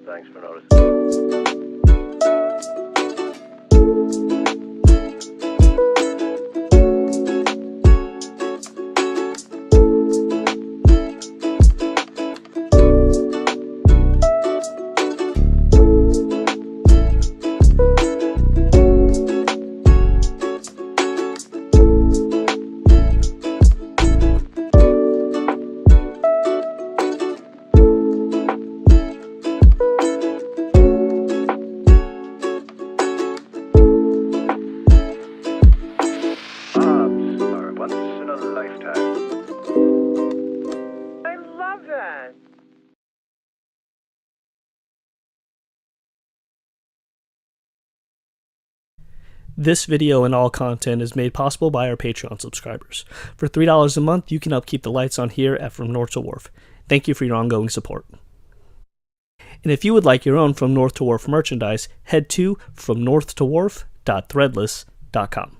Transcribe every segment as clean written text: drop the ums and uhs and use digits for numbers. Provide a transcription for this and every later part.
Thanks for noticing. This video and all content is made possible by our Patreon subscribers. For $3 a month, you can help keep the lights on here at From North to Wharf. Thank you for your ongoing support. And if you would like your own From North to Wharf merchandise, head to fromnorthtowharf.threadless.com.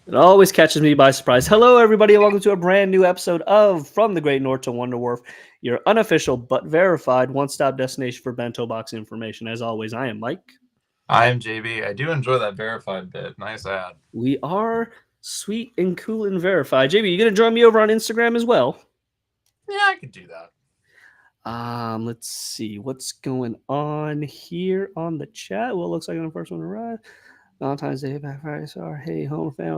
It always catches me by surprise. Hello, everybody, and welcome to a brand new episode of From the Great North to Wonder Wharf, your unofficial but verified one-stop destination for bento box information. As always, I am Mike. I am JB. I do enjoy that verified bit. Nice ad. We are sweet and cool and verified. JB, you going to join me over on Instagram as well? Yeah, I could do that. Let's see what's going on here on the chat. Well, it looks like I'm the first one to arrive. Valentine's Day, Black Friday, sorry. Hey, Homer fan, how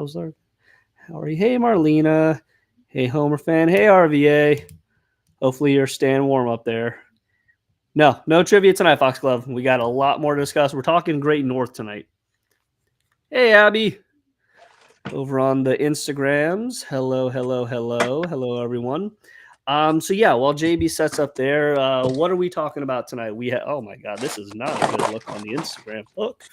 are you? Hey, Marlena. Hey, Homer fan. Hey, RVA. Hopefully you're staying warm up there. No trivia tonight, Fox Glove. We got a lot more to discuss. We're talking Great North tonight. Hey, Abby. Over on the Instagrams. Hello, everyone. So yeah, while JB sets up there, what are we talking about tonight? Oh my God, this is not a good look on the Instagram. Look,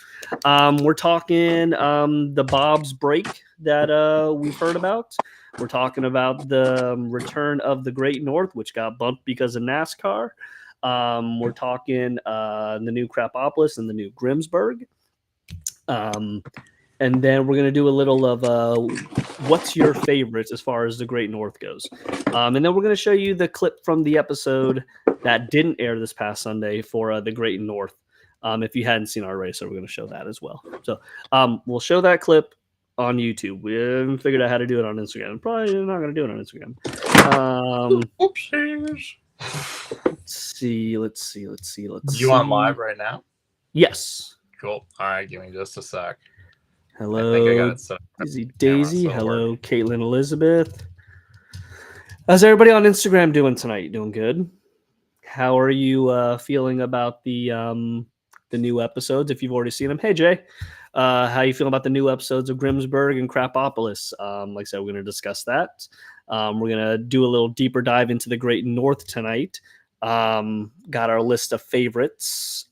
we're talking the Bob's break that we've heard about. We're talking about the return of the Great North, which got bumped because of NASCAR. We're talking the new Crapopolis and the new Grimsburg. And then we're going to do a little of what's your favorites as far as the Great North goes. And then we're going to show you the clip from the episode that didn't air this past Sunday for the Great North. If you hadn't seen our race, so we're going to show that as well. So we'll show that clip on YouTube. We haven't figured out how to do it on Instagram. Probably not going to do it on Instagram. Oopsies. Let's see. You on live right now? Yes. Cool. All right, give me just a sec. Hello, I think I got it set. Daisy. Hello, Caitlin Elizabeth. How's everybody on Instagram doing tonight? Doing good? How are you feeling about the new episodes? If you've already seen them, hey Jay, how you feeling about the new episodes of Grimsburg and Crapopolis? Like I said, we're going to discuss that. We're going to do a little deeper dive into the Great North tonight. Got our list of favorites.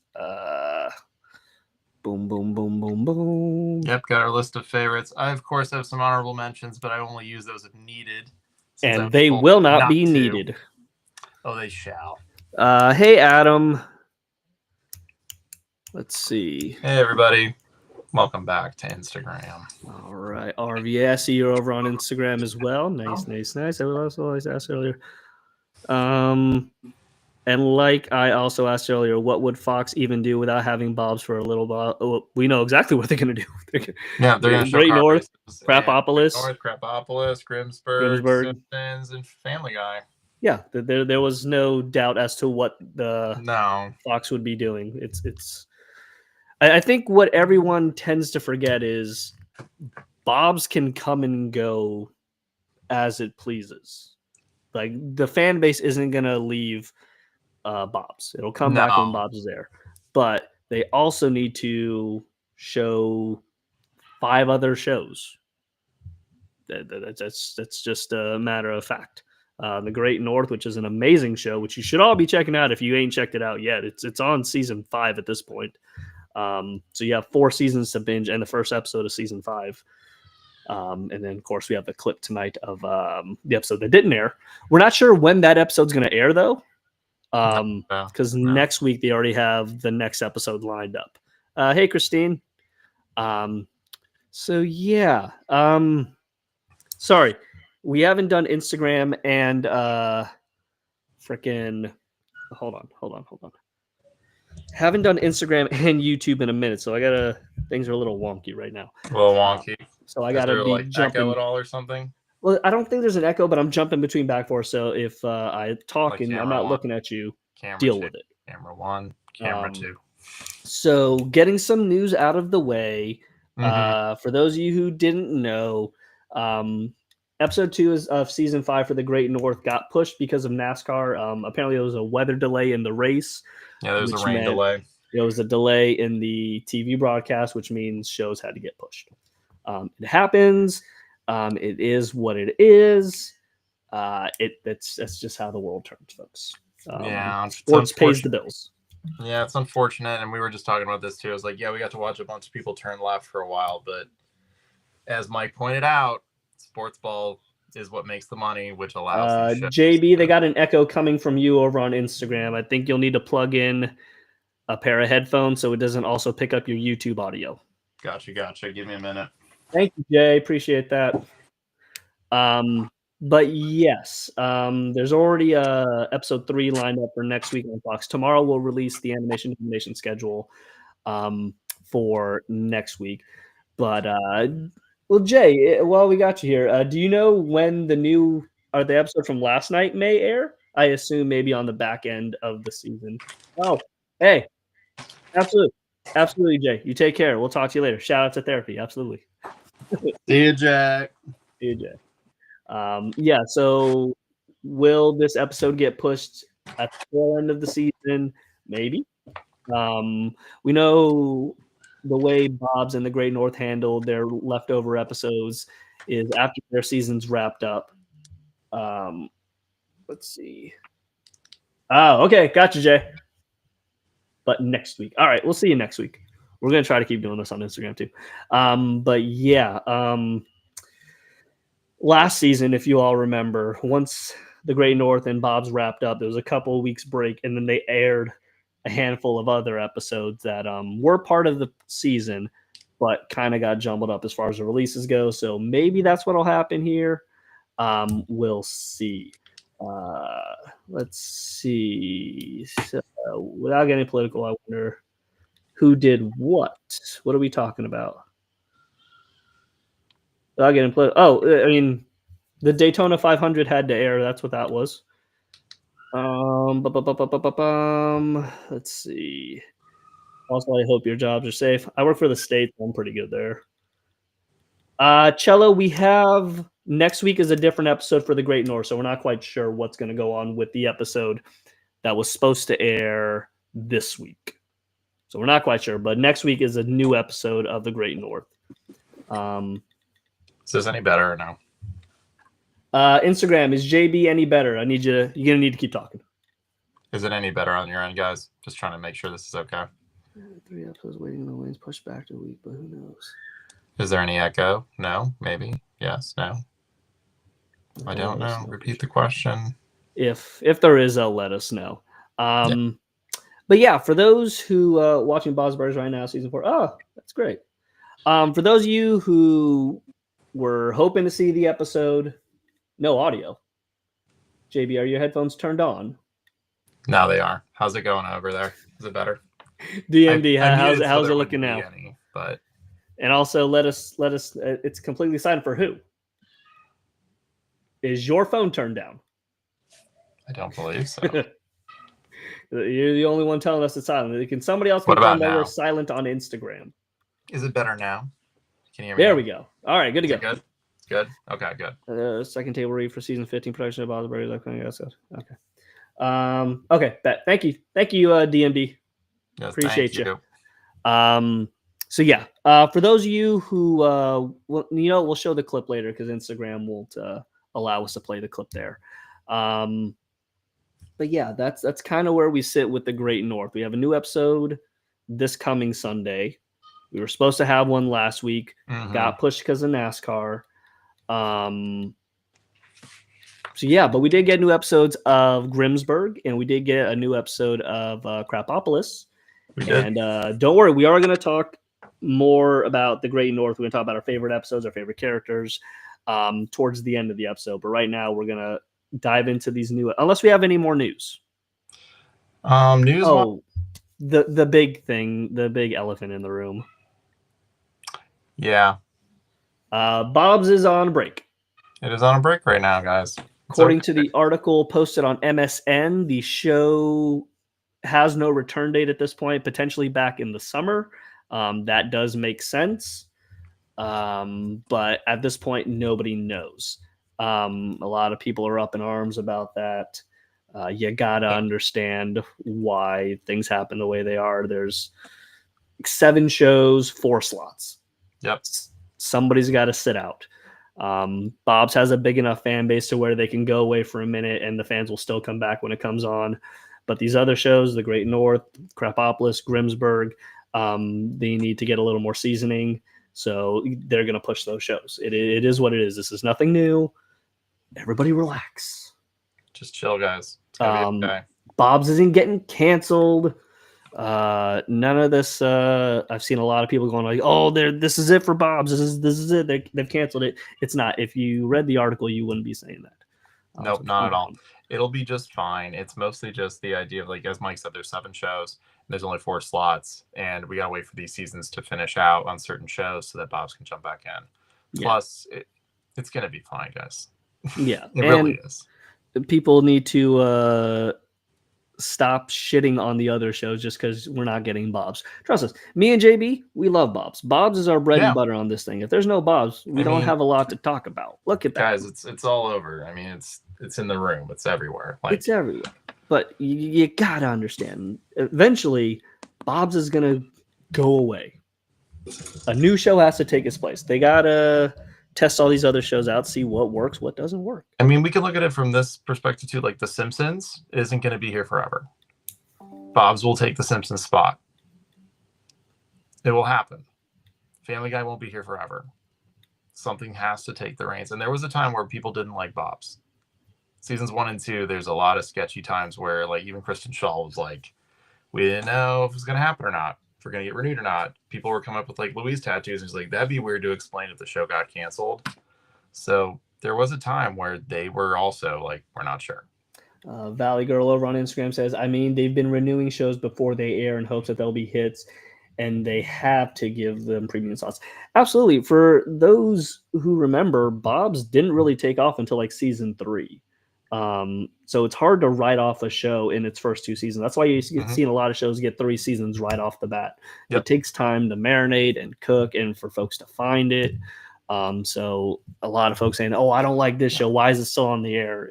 Boom. Yep, got our list of favorites. I, of course, have some honorable mentions, but I only use those if needed. And they will not be needed. Oh, they shall. Hey, Adam. Let's see. Hey, everybody. Welcome back to Instagram. All right. RV, I see you're over on Instagram as well. Nice. I also asked earlier. And like I also asked earlier, what would Fox even do without having Bob's for a little while? Oh, we know exactly what they're going to do. They're going to show Great North, races. Crapopolis, Grimsburg, Simpsons, and Family Guy. Yeah, there was no doubt as to what the Fox would be doing. It's. I think what everyone tends to forget is Bob's can come and go as it pleases. Like the fan base isn't going to leave Bob's. It'll come back when Bob's is there. But they also need to show 5 other shows. That's just a matter of fact. The Great North, which is an amazing show, which you should all be checking out if you ain't checked it out yet. It's on season 5 at this point. So you have 4 seasons to binge and the first episode of season 5. And then, of course, we have the clip tonight of the episode that didn't air. We're not sure when that episode's going to air, though. Because next week they already have the next episode lined up. Hey, Christine. So yeah. Sorry, we haven't done Instagram and freaking. Hold on. Haven't done Instagram and YouTube in a minute, so I gotta. Things are a little wonky right now. A little wonky. So I gotta be jumping. Echo at all or something? Well, I don't think there's an echo, but I'm jumping between back four. So if I talk and I'm not looking at you, deal with it. Camera 1, camera 2. So getting some news out of the way. For those of you who didn't know, episode 2 of season 5 for the Great North got pushed because of NASCAR. Apparently, there was a weather delay in the race. Yeah, there was a rain delay. There was a delay in the TV broadcast, which means shows had to get pushed. It happens. It is what it is. That's just how the world turns, folks. Sports pays the bills. Yeah, it's unfortunate, and we were just talking about this too. I was like, yeah, we got to watch a bunch of people turn left for a while, but as Mike pointed out, sports ball is what makes the money, which allows JB, they got an echo coming from you over on Instagram. I think you'll need to plug in a pair of headphones so it doesn't also pick up your YouTube audio. Gotcha. Give me a minute. Thank you, Jay. Appreciate that. But yes, there's already episode 3 lined up for next week on Fox. Tomorrow we'll release the animation schedule for next week. But well, Jay, while we got you here, do you know when the episode from last night may air? I assume maybe on the back end of the season. Oh, hey, absolutely, Jay. You take care. We'll talk to you later. Shout out to therapy. Absolutely. See you, Jack. Yeah, so will this episode get pushed at the tail end of the season? Maybe. We know the way Bob's and the Great North handled their leftover episodes is after their season's wrapped up. Let's see. Oh, okay. Gotcha, Jay. But next week. All right, we'll see you next week. We're going to try to keep doing this on Instagram too. But yeah, last season, if you all remember, once the Great North and Bob's wrapped up, there was a couple of weeks break, and then they aired a handful of other episodes that were part of the season, but kind of got jumbled up as far as the releases go. So maybe that's what'll happen here. We'll see. Let's see. So, without getting political, I wonder who did what. What are we talking about? Without getting political. Oh, I mean, the Daytona 500 had to air. That's what that was. Let's see. Also, I hope your jobs are safe. I work for the state. So I'm pretty good there. Cello, we have next week is a different episode for the Great North, so we're not quite sure what's going to go on with the episode that was supposed to air this week. So we're not quite sure, but next week is a new episode of the Great North. Is this any better or no? Instagram, is JB any better? You're going to need to keep talking. Is it any better on your end, guys? Just trying to make sure this is okay. 3 episodes waiting in the wings, pushed back to a week, but who knows? Is there any echo? No? Maybe? Yes? No? I don't know. Repeat the question. If there is, let us know. But yeah, for those who watching Bob's Burgers right now, season 4, that's great. For those of you who were hoping to see the episode, no audio. JB, are your headphones turned on? No, they are. How's it going over there? Is it better? DMD, how's it looking now? But and also let us. It's completely silent for who? Is your phone turned down? I don't believe so. You're the only one telling us it's silent. Can somebody else confirm that we're silent on Instagram? Is it better now? Can you hear me? There we go. All right, good to go. Good. Okay, good. Second table read for season 15 production of Bob's Burgers. Okay. Okay. Thank you, DMD. Yes, appreciate you. So yeah, for those of you who we'll show the clip later because Instagram won't allow us to play the clip there. But yeah, that's kind of where we sit with the Great North. We have a new episode this coming Sunday. We were supposed to have one last week, got pushed because of NASCAR. So yeah, but we did get new episodes of Grimsburg, and we did get a new episode of Crapopolis. We did. And don't worry, we are going to talk more about the Great North. We're going to talk about our favorite episodes, our favorite characters, towards the end of the episode. But right now, we're going to dive into these new. Unless we have any more news. News. Oh, the big thing, the big elephant in the room. Yeah. Bob's is on break. It is on a break right now, guys. According to the article posted on MSN, the show has no return date at this point, potentially back in the summer. That does make sense. But at this point, nobody knows. A lot of people are up in arms about that. You got to understand why things happen the way they are. There's 7 shows, 4 slots. Yep. Somebody's got to sit out. Bob's has a big enough fan base to where they can go away for a minute and the fans will still come back when it comes on. But these other shows, the Great North, Crapopolis, Grimsburg, they need to get a little more seasoning. So they're going to push those shows. It is what it is. This is nothing new. Everybody relax. Just chill, guys. It's gonna be okay. Bob's isn't getting canceled. None of this. I've seen a lot of people going like, "Oh, this is it for Bob's. This is it. They've canceled it." It's not. If you read the article, you wouldn't be saying that. Nope, not at all. It'll be just fine. It's mostly just the idea of, like, as Mike said, there's 7 shows. And there's only 4 slots, and we gotta wait for these seasons to finish out on certain shows so that Bob's can jump back in. Yeah. Plus, it's gonna be fine, guys. Yeah, it really is. People need to stop shitting on the other shows just because we're not getting Bob's. Trust us, me and JB, we love Bob's. Bob's is our bread and butter on this thing. If there's no Bob's, we don't have a lot to talk about. Look at that, guys. It's all over. I mean, it's in the room. It's everywhere. Like, it's everywhere. But you gotta understand. Eventually, Bob's is gonna go away. A new show has to take its place. They gotta test all these other shows out, see what works, what doesn't work. I mean, we can look at it from this perspective too. Like, The Simpsons isn't going to be here forever. Bob's will take The Simpsons spot. It will happen. Family Guy won't be here forever. Something has to take the reins. And there was a time where people didn't like Bob's. Seasons 1 and 2, there's a lot of sketchy times where, like, even Kristen Shaw was like, we didn't know if it was going to happen or not, if we're going to get renewed or not. People were coming up with, like, Louise tattoos, and he's like, that'd be weird to explain if the show got canceled. So there was a time where they were also like, we're not sure. Valley Girl over on Instagram says, I mean, they've been renewing shows before they air in hopes that they'll be hits, and they have to give them premium slots. Absolutely. For those who remember, Bob's didn't really take off until like season 3. So it's hard to write off a show in its first 2 seasons. That's why you've seen a lot of shows get 3 seasons right off the bat. Yep. It takes time to marinate and cook and for folks to find it. So a lot of folks saying, oh, I don't like this show. Why is it still on the air?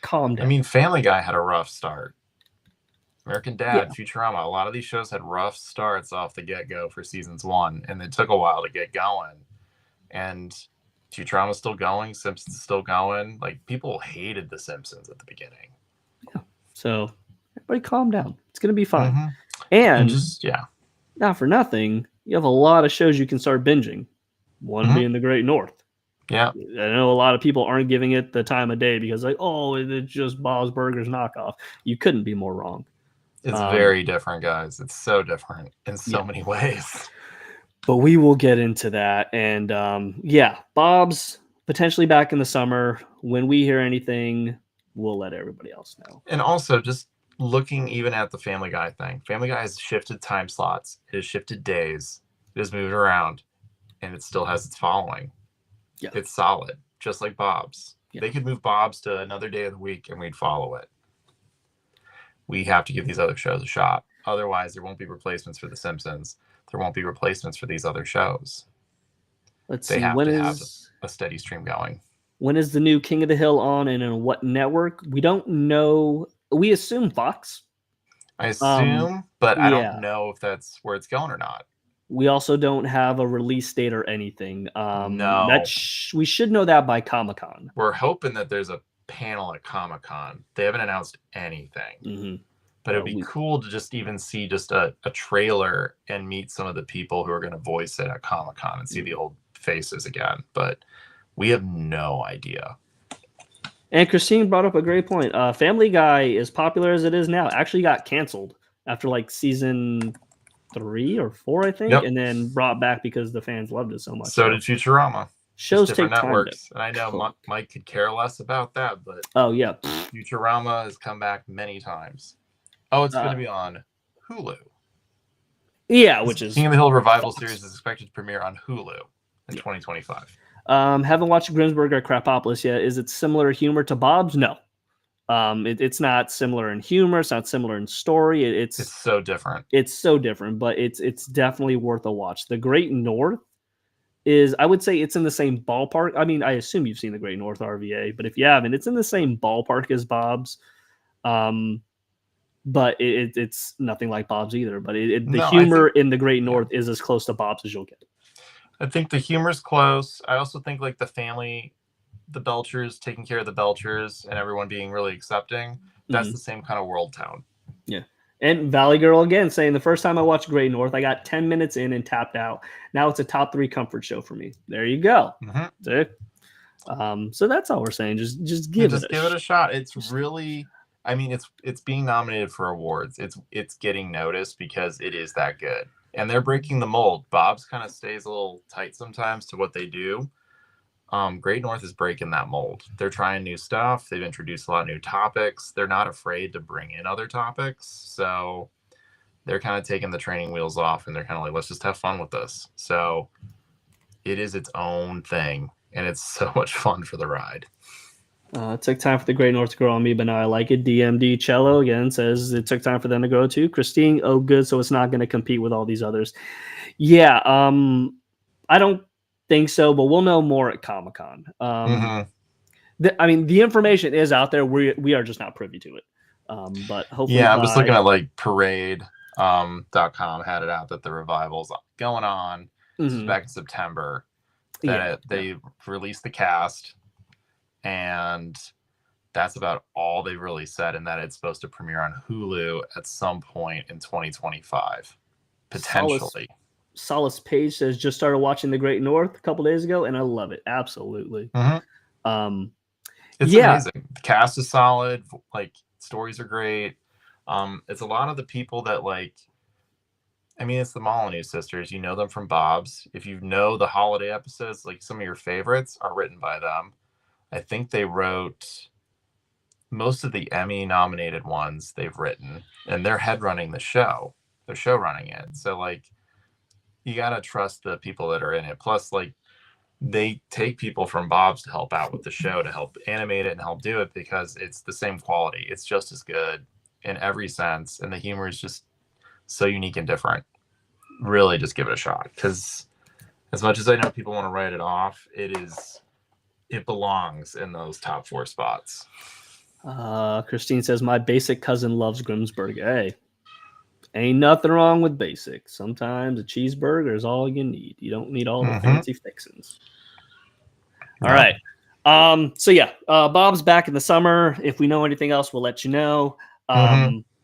Calm down. I mean, Family Guy had a rough start. American Dad, Futurama, a lot of these shows had rough starts off the get-go for seasons 1, and it took a while to get going. And Futurama's still going, Simpsons still going. Like, people hated The Simpsons at the beginning. Yeah. So everybody calm down. It's going to be fine. Mm-hmm. And just, not for nothing, you have a lot of shows you can start binging. One being The Great North. Yeah. I know a lot of people aren't giving it the time of day because, like, oh, it's just Bob's Burgers knockoff. You couldn't be more wrong. It's very different, guys. It's so different in so many ways. But we will get into that. And, Bob's potentially back in the summer. When we hear anything, we'll let everybody else know. And also, just looking even at the Family Guy thing. Family Guy has shifted time slots. It has shifted days. It has moved around. And it still has its following. Yeah. It's solid, just like Bob's. Yeah. They could move Bob's to another day of the week, and we'd follow it. We have to give these other shows a shot. Otherwise, there won't be replacements for The Simpsons. There won't be replacements for these other shows. They have to have a steady stream going. When is the new King of the Hill on, and on what network? We don't know. We assume Fox. I assume, but I don't know if that's where it's going or not. We also don't have a release date or anything. No. We should know that by Comic-Con. We're hoping that there's a panel at Comic-Con. They haven't announced anything. Mm-hmm. But it'd be cool to just even see just a trailer and meet some of the people who are going to voice it at Comic-Con and see the old faces again. But we have no idea. And Christine brought up a great point. Family Guy, as popular as it is now, actually got canceled after like season 3 or 4, I think, Yep. and then brought back because the fans loved it so much. So did Futurama. Shows Just different take time networks. to And I know cook. Mike could care less about that, but Oh yeah, Futurama has come back many times. Oh, it's going to be on Hulu. yeah, which is King of the Hill revival Fox. Series is expected to premiere on Hulu in 2025. Haven't watched Grimsburg or Crapopolis yet. Is it similar humor to Bob's? No. It's not similar in humor. It's not similar in story. It's so different. It's so different, but it's definitely worth a watch. The Great North is, I would say, it's in the same ballpark. I mean, I assume you've seen the Great North RVA, but if you haven't, it's in the same ballpark as Bob's. But it's nothing like Bob's either. But the humor in the Great North is as close to Bob's as you'll get. I think the humor's close. I also think like the family, the Belchers taking care of the Belchers and everyone being really accepting, that's the same kind of world tone. Yeah. And Valley Girl again saying the first time I watched Great North, I got 10 minutes in and tapped out. Now it's a top 3 comfort show for me. There you go. So that's all we're saying. Just give it a shot. It's really, I mean, it's being nominated for awards. It's getting noticed because it is that good. And they're breaking the mold. Bob's kind of stays a little tight sometimes to what they do. Great North is breaking that mold. They're trying new stuff. They've introduced a lot of new topics. They're not afraid to bring in other topics. So they're kind of taking the training wheels off and they're kind of like, let's just have fun with this. So it is its own thing. And it's so much fun for the ride. It took time for the Great North to grow on me, but now I like it. DMD Cello again says it took time for them to grow too. Christine, oh good, so it's not going to compete with all these others. Yeah, I don't think so, but we'll know more at Comic-Con. I mean, the information is out there. We are just not privy to it. But hopefully, yeah, I'm just looking at like Parade.com had it out that the revival's going on. This was back in September. They released the cast. And that's about all they really said, and that it's supposed to premiere on Hulu at some point in 2025, potentially. Solace Page says just started watching The Great North a couple days ago, and I love it absolutely. It's amazing. The cast is solid. Like stories are great. It's a lot of the people that like. I mean, it's the Molyneux sisters. You know them from Bob's. If you know the holiday episodes, like some of your favorites are written by them. I think they wrote most of the Emmy-nominated ones they've written, and they're head running the show. They're show running it. So, like, you got to trust the people that are in it. Plus, like, they take people from Bob's to help out with the show, to help animate it and help do it because it's the same quality. It's just as good in every sense, and the humor is just so unique and different. Really just give it a shot because as much as I know people want to write it off, it belongs in those top 4 spots. Christine says, my basic cousin loves Grimsburg. Hey, ain't nothing wrong with basic. Sometimes a cheeseburger is all you need. You don't need all the fancy fixings. All right. So yeah, Bob's back in the summer. If we know anything else, we'll let you know.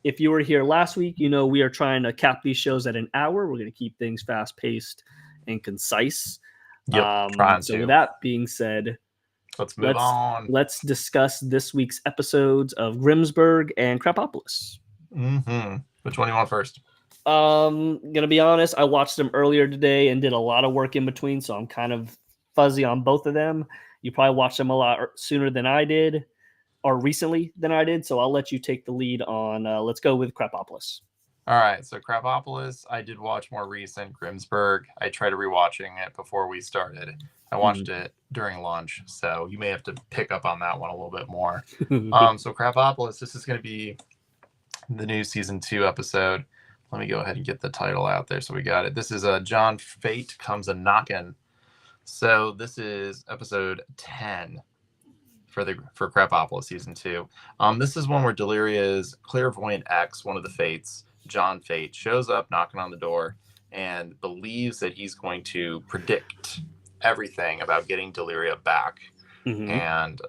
If you were here last week, you know we are trying to cap these shows at an hour. We're going to keep things fast-paced and concise. So with that being said, let's move on. Let's discuss this week's episodes of Grimsburg and Crapopolis. Which one do you want first? Gonna be honest, I watched them earlier today and did a lot of work in between, so I'm kind of fuzzy on both of them. You probably watched them a lot sooner than I did, or recently than I did, so I'll let you take the lead on. Let's go with Crapopolis. All right, so Crapopolis, I did watch more recent. Grimsburg, I tried rewatching it before we started. I watched it during lunch, so you may have to pick up on that one a little bit more. So Crapopolis, this is going to be the new season 2 episode. Let me go ahead and get the title out there so we got it. This is John Fate Comes A-Knockin'. So this is episode 10 for Crapopolis season 2. This is one where Deliria's clairvoyant ex, one of the Fates, John Fate, shows up knocking on the door and believes that he's going to predict everything about getting Deliria back. And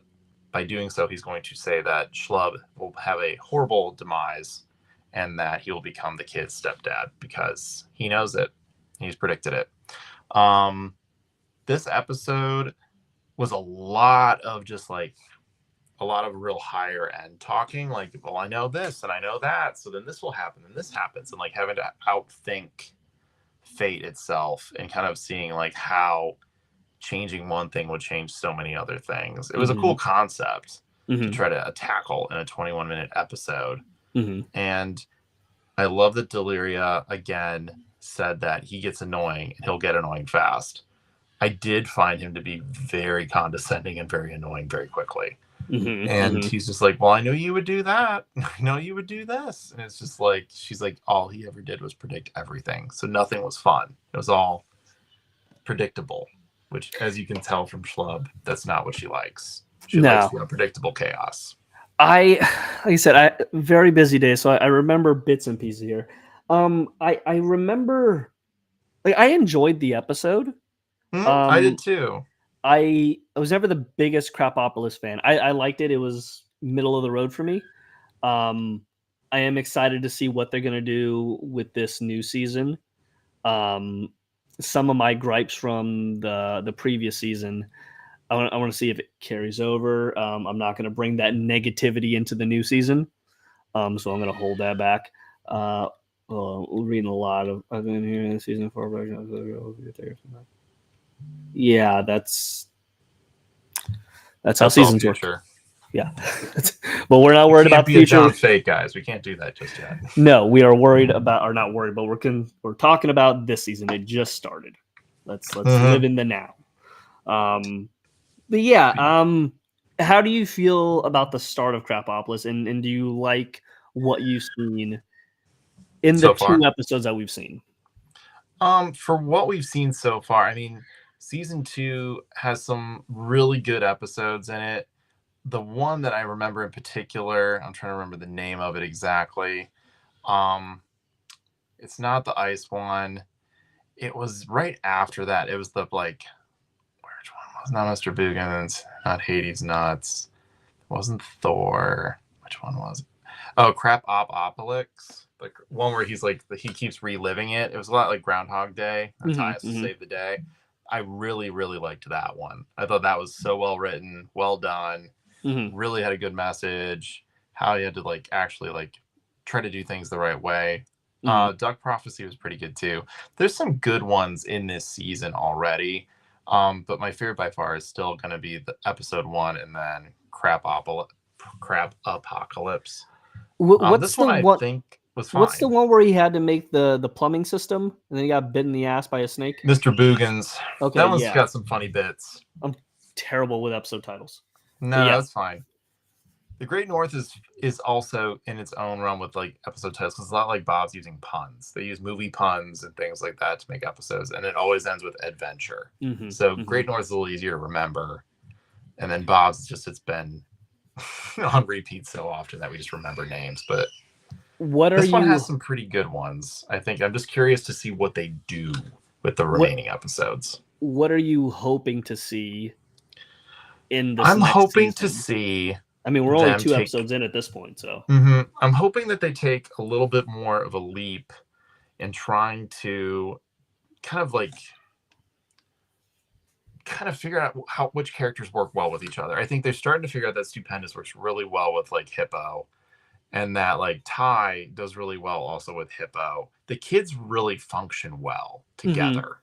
by doing so, he's going to say that Schlub will have a horrible demise and that he will become the kid's stepdad because he knows it. He's predicted it. This episode was a lot of just like a lot of real higher end talking, like, well, I know this and I know that, so then this will happen and this happens, and like having to outthink fate itself and kind of seeing like how changing one thing would change so many other things. It was a cool concept to try to tackle in a 21-minute episode. And I love that Deliria again said that he gets annoying and he'll get annoying fast. I did find him to be very condescending and very annoying very quickly. And he's just like, well, I knew you would do that. I know you would do this. And it's just like, she's like, all he ever did was predict everything. So nothing was fun. It was all predictable, which, as you can tell from Schlub, that's not what she likes. She likes the unpredictable chaos. Like I said, very busy day, so I remember bits and pieces here. I remember, like, I enjoyed the episode. I did too. I was never the biggest Crapopolis fan. I liked it. It was middle of the road for me. I am excited to see what they're going to do with this new season. Some of my gripes from the previous season, I want to see if it carries over. I'm not going to bring that negativity into the new season. So I'm going to hold that back. We're reading a lot of, I've been here in season 4. Yeah, that's how seasons work. Yeah, but we're not worried about the future. John Fake, guys. We can't do that just yet. No, we are worried about, or not worried, but we're talking about this season. It just started. Let's live in the now. But yeah, how do you feel about the start of Crapopolis, and do you like what you've seen in the 2 episodes that we've seen? For what we've seen so far, I mean, season 2 has some really good episodes in it. The one that I remember in particular, I'm trying to remember the name of it exactly. It's not the ice one. It was right after that. It was the, like, which one was not Mr. Bugans, not Hades Nuts. It wasn't Thor. Which one was it? Oh, Crapopolis. The one where he's like, he keeps reliving it. It was a lot like Groundhog Day. Ty has to save the day. I really, really liked that one. I thought that was so well written, well done. Really had a good message. How you had to like actually like try to do things the right way. Duck Prophecy was pretty good too. There's some good ones in this season already. But my favorite by far is still going to be the episode 1 and then Crapopolis. This one I think was fine. What's the one where he had to make the plumbing system and then he got bitten in the ass by a snake? Mr. Bugans. Okay, that one's got some funny bits. I'm terrible with episode titles. No, that's fine. The Great North is also in its own realm with like episode titles because it's a lot like Bob's using puns. They use movie puns and things like that to make episodes, and it always ends with adventure. So Great North is a little easier to remember, and then Bob's it's been on repeat so often that we just remember names. But this one has some pretty good ones. I think I'm just curious to see what they do with the remaining episodes. What are you hoping to see in this? I'm hoping to see. I mean, we're only 2 episodes in at this point, so I'm hoping that they take a little bit more of a leap in trying to kind of figure out which characters work well with each other. I think they're starting to figure out that Stupendous works really well with like Hippo, and that like Ty does really well also with Hippo. The kids really function well together.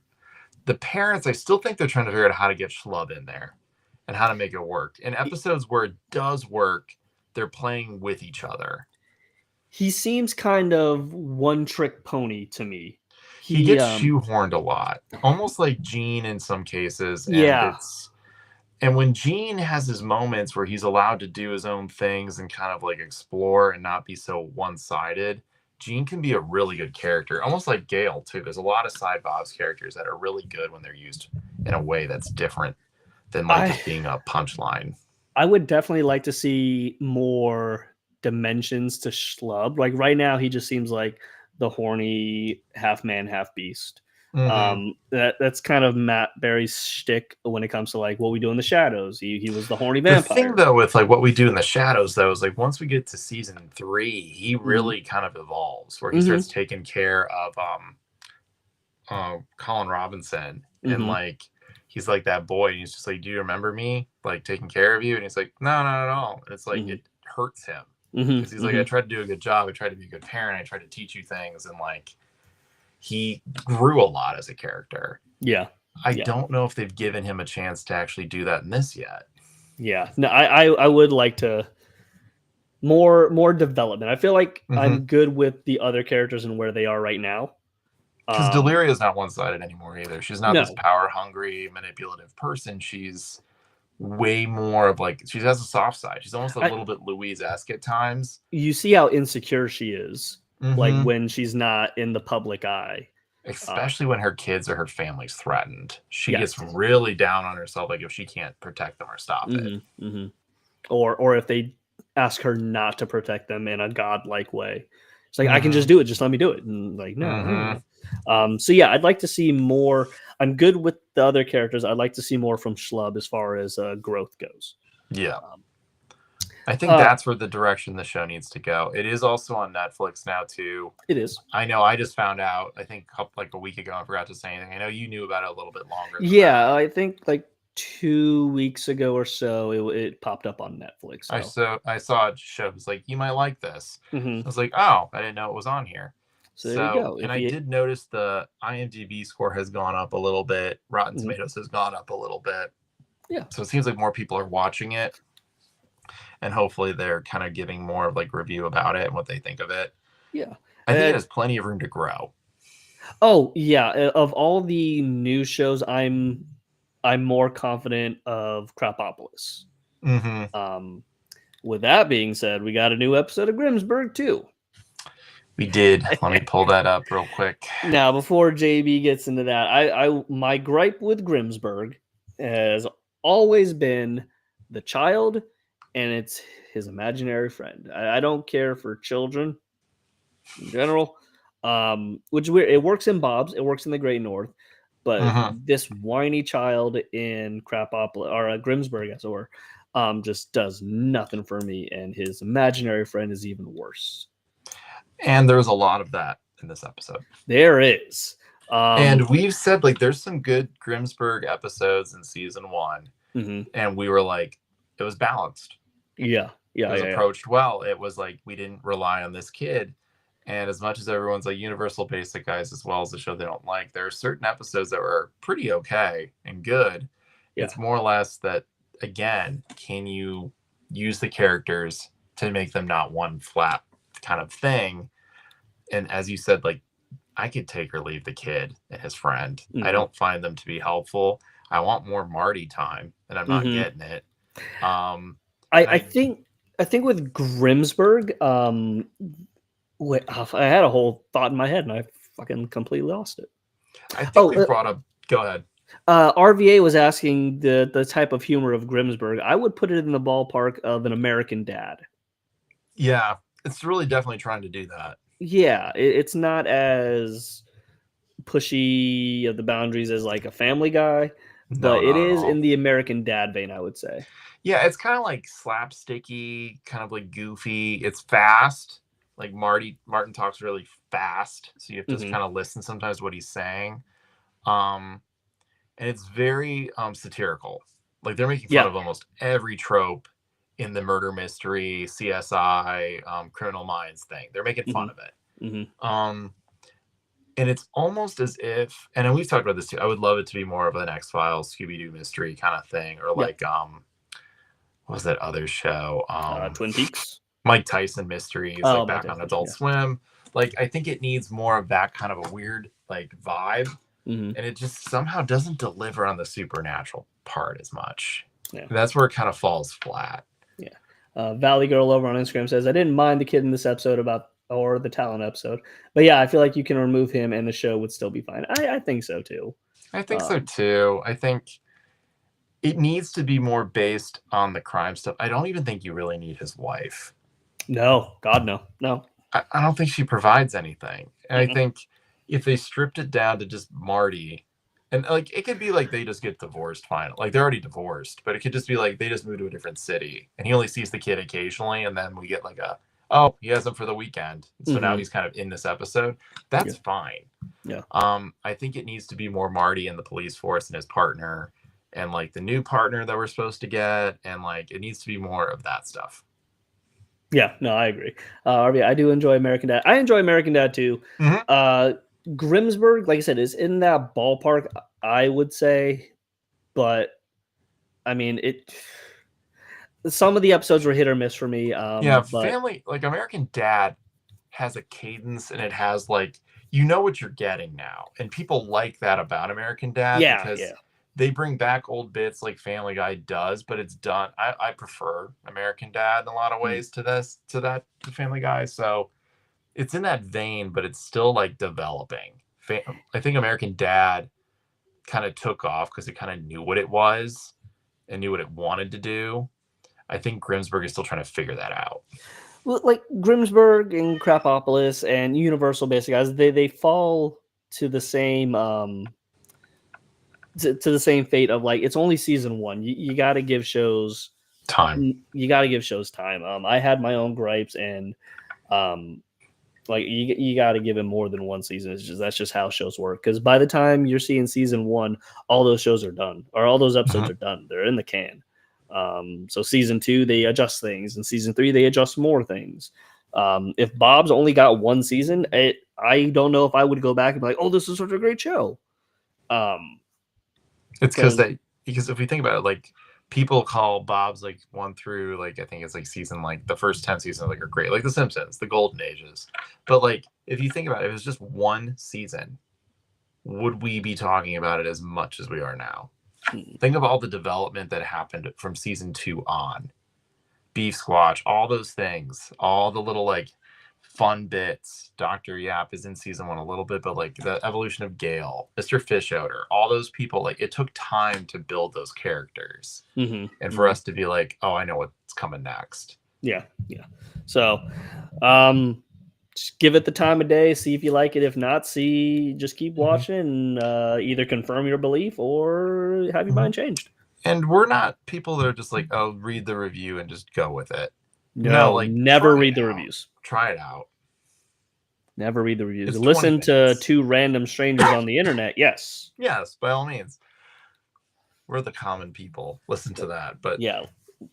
The parents, I still think they're trying to figure out how to get Schlub in there and how to make it work. In episodes where it does work, they're playing with each other. He seems kind of one-trick pony to me. He gets shoehorned a lot, almost like Gene in some cases. And and when Gene has his moments where he's allowed to do his own things and kind of like explore and not be so one-sided, Gene can be a really good character, almost like Gale too. There's a lot of side Bob's characters that are really good when they're used in a way that's different than like just being a punchline. I would definitely like to see more dimensions to Schlub. Like right now, he just seems like the horny half man, half beast. That's kind of Matt Berry's shtick when it comes to like what we do in the shadows. He was the horny vampire. The thing though with like what we do in the shadows though is like once we get to season 3, he really kind of evolves where he starts taking care of Colin Robinson and like he's like that boy, and he's just like, do you remember me, like, taking care of you? And he's like, no, not at all. And it's like, it hurts him, because he's like, I tried to do a good job, I tried to be a good parent, I tried to teach you things, and like, he grew a lot as a character. I don't know if they've given him a chance to actually do that in this yet. No, I would like to more development. I feel like I'm good with the other characters and where they are right now. Because Deliria's not one-sided anymore either. She's not this power-hungry, manipulative person. She's way more of like, she has a soft side. She's almost a little bit Louise-esque at times. You see how insecure she is, like when she's not in the public eye. Especially when her kids or her family's threatened. She gets really down on herself, like if she can't protect them or stop it. Or if they ask her not to protect them in a godlike way. It's like, I can just do it. Just let me do it. And like, no. So yeah, I'd like to see more. I'm good with the other characters. I'd like to see more from Schlub as far as growth goes. Yeah. I think that's where the direction the show needs to go. It is also on Netflix now too. It is. I know. I just found out, I think like a week ago. I forgot to say anything. I know you knew about it a little bit longer. Yeah, I think like 2 weeks ago or so, it popped up on Netflix. So. I saw it shows like, you might like this. I was like, oh, I didn't know it was on here. So there you go. And I did notice the IMDb score has gone up a little bit. Rotten Tomatoes has gone up a little bit. Yeah. So it seems like more people are watching it. And hopefully they're kind of giving more of like review about it and what they think of it. Yeah. I think it has plenty of room to grow. Oh, yeah. Of all the news shows, I'm more confident of Crapopolis. With that being said, we got a new episode of Grimsburg too. We did. Let me pull that up real quick. Now, before JB gets into that, my gripe with Grimsburg has always been the child, and it's his imaginary friend. I don't care for children in general, which it works in Bob's, it works in the Great North, but this whiny child in Crapopolis or Grimsburg, as it were, just does nothing for me, and his imaginary friend is even worse. And there's a lot of that in this episode. There is. And we've said, like, there's some good Grimsburg episodes in season 1. And we were like, it was balanced. Yeah. It was approached well. It was like, we didn't rely on this kid. And as much as everyone's like Universal Basic Guys, as well as the show they don't like, there are certain episodes that were pretty okay and good. Yeah. It's more or less that, again, can you use the characters to make them not one flat kind of thing? And as you said, like, I could take or leave the kid and his friend. I don't find them to be helpful. I want more Marty time, and I'm not getting it. I think with Grimsburg, I had a whole thought in my head and I fucking completely lost it. I think we brought up. Go ahead. RVA was asking the type of humor of Grimsburg. I would put it in the ballpark of an American Dad. Yeah, it's really definitely trying to do that. Yeah, it's not as pushy of the boundaries as like a Family Guy, but it is in the American Dad vein, I would say. Yeah, it's kind of like slapsticky, kind of like goofy. It's fast. Like Martin talks really fast, so you have to just kind of listen sometimes to what he's saying. And it's very satirical. Like they're making fun of almost every trope in the murder mystery, CSI, Criminal Minds thing. They're making fun of it. And it's almost as if, and we've talked about this too, I would love it to be more of an X-Files, Scooby-Doo mystery kind of thing. Or like, what was that other show? Twin Peaks? Mike Tyson mysteries, like back on Adult Swim. Like, I think it needs more of that kind of a weird, like, vibe. And it just somehow doesn't deliver on the supernatural part as much. Yeah. That's where it kind of falls flat. Yeah. Valley Girl over on Instagram says, I didn't mind the kid in this episode or the Talon episode. But yeah, I feel like you can remove him and the show would still be fine. I think so too. I think so too. I think it needs to be more based on the crime stuff. I don't even think you really need his wife. No, God, no. No. I don't think she provides anything. And I think if they stripped it down to just Marty, and like it could be like they just get divorced finally. Like they're already divorced, but it could just be like they just move to a different city and he only sees the kid occasionally, and then we get like he has him for the weekend. So now he's kind of in this episode. That's fine. Yeah. I think it needs to be more Marty and the police force and his partner. and like the new partner that we're supposed to get, and like it needs to be more of that stuff. Yeah, no, I agree. RB, I do enjoy American Dad. I enjoy American Dad too. Grimsburg, like I said, is in that ballpark, I would say, but I mean, some of the episodes were hit or miss for me. Yeah, But family, like American Dad has a cadence, and it has like, you know what you're getting now. And people like that about American Dad yeah, because they bring back old bits like Family Guy does, but it's done. I prefer American Dad in a lot of ways to Family Guy. So it's in that vein, but it's still like developing. I think American Dad kind of took off because it kind of knew what it was and knew what it wanted to do. I think Grimsburg is still trying to figure that out. Well, like Grimsburg and Crapopolis and Universal Basic Guys, they fall to the same to the same fate of like it's only season one. You got to give shows Time. You got to give shows time. I had my own gripes, and like you got to give it more than one season. That's just how shows work. Because by the time you're seeing season one, all those shows are done, or all those episodes are done. They're in the can. So season two, they adjust things, and season three, they adjust more things. If Bob's only got one season, I don't know if I would go back and be like, "Oh, this is such a great show." It's because if we think about it, like people call Bob's like 1 through like I think it's like season like the first 10 seasons like are great, like The Simpsons, the golden ages. But like if you think about it, if it was just one season, would we be talking about it as much as we are now? Think of all the development that happened from season 2 on. Beef Squatch, all those things, all the little like fun bits. Dr. Yap is in season 1 a little bit, but like the evolution of Gale, Mr. Fishoder, all those people, like it took time to build those characters and for us to be like, oh, I know what's coming next. Yeah. So just give it the time of day, see if you like it. If not, just keep watching, either confirm your belief or have your mind changed. And we're not people that are just like, oh, read the review and just go with it. No, like never read the reviews. Try it out. Never read the reviews. Listen to 2 random strangers on the internet. Yes. Yes, by all means. We're the common people. Listen to that. But yeah,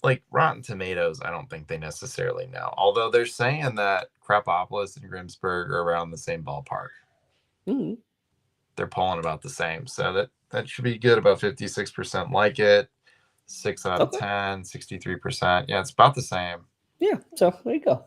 like Rotten Tomatoes, I don't think they necessarily know. Although they're saying that Crapopolis and Grimsburg are around the same ballpark. They're polling about the same. So that should be good. About 56% like it. 6 out of 10, 63%. Yeah, it's about the same. Yeah, so there you go.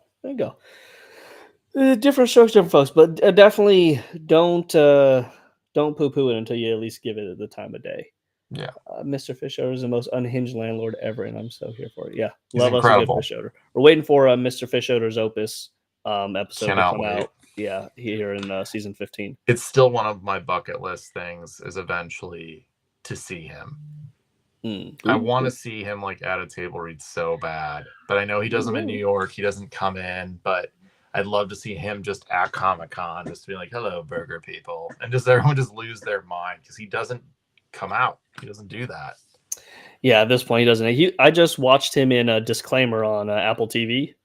Different strokes, different folks, but definitely don't poo-poo it until you at least give it the time of day. Yeah. Mr. Fishoder is the most unhinged landlord ever, and I'm so here for it. Yeah, He's love incredible. us a good Fishoder. We're waiting for Mr. Fishoder's Opus episode Cannot to come wait. out. Yeah, here in season 15. It's still one of my bucket list things is eventually to see him. I want to see him like at a table read so bad, but I know he does them in New York. He doesn't come in, but I'd love to see him just at Comic-Con, just to be like, hello, burger people. And just everyone just lose their mind because he doesn't come out. He doesn't do that. Yeah, at this point, he doesn't. I just watched him in a Disclaimer on Apple TV.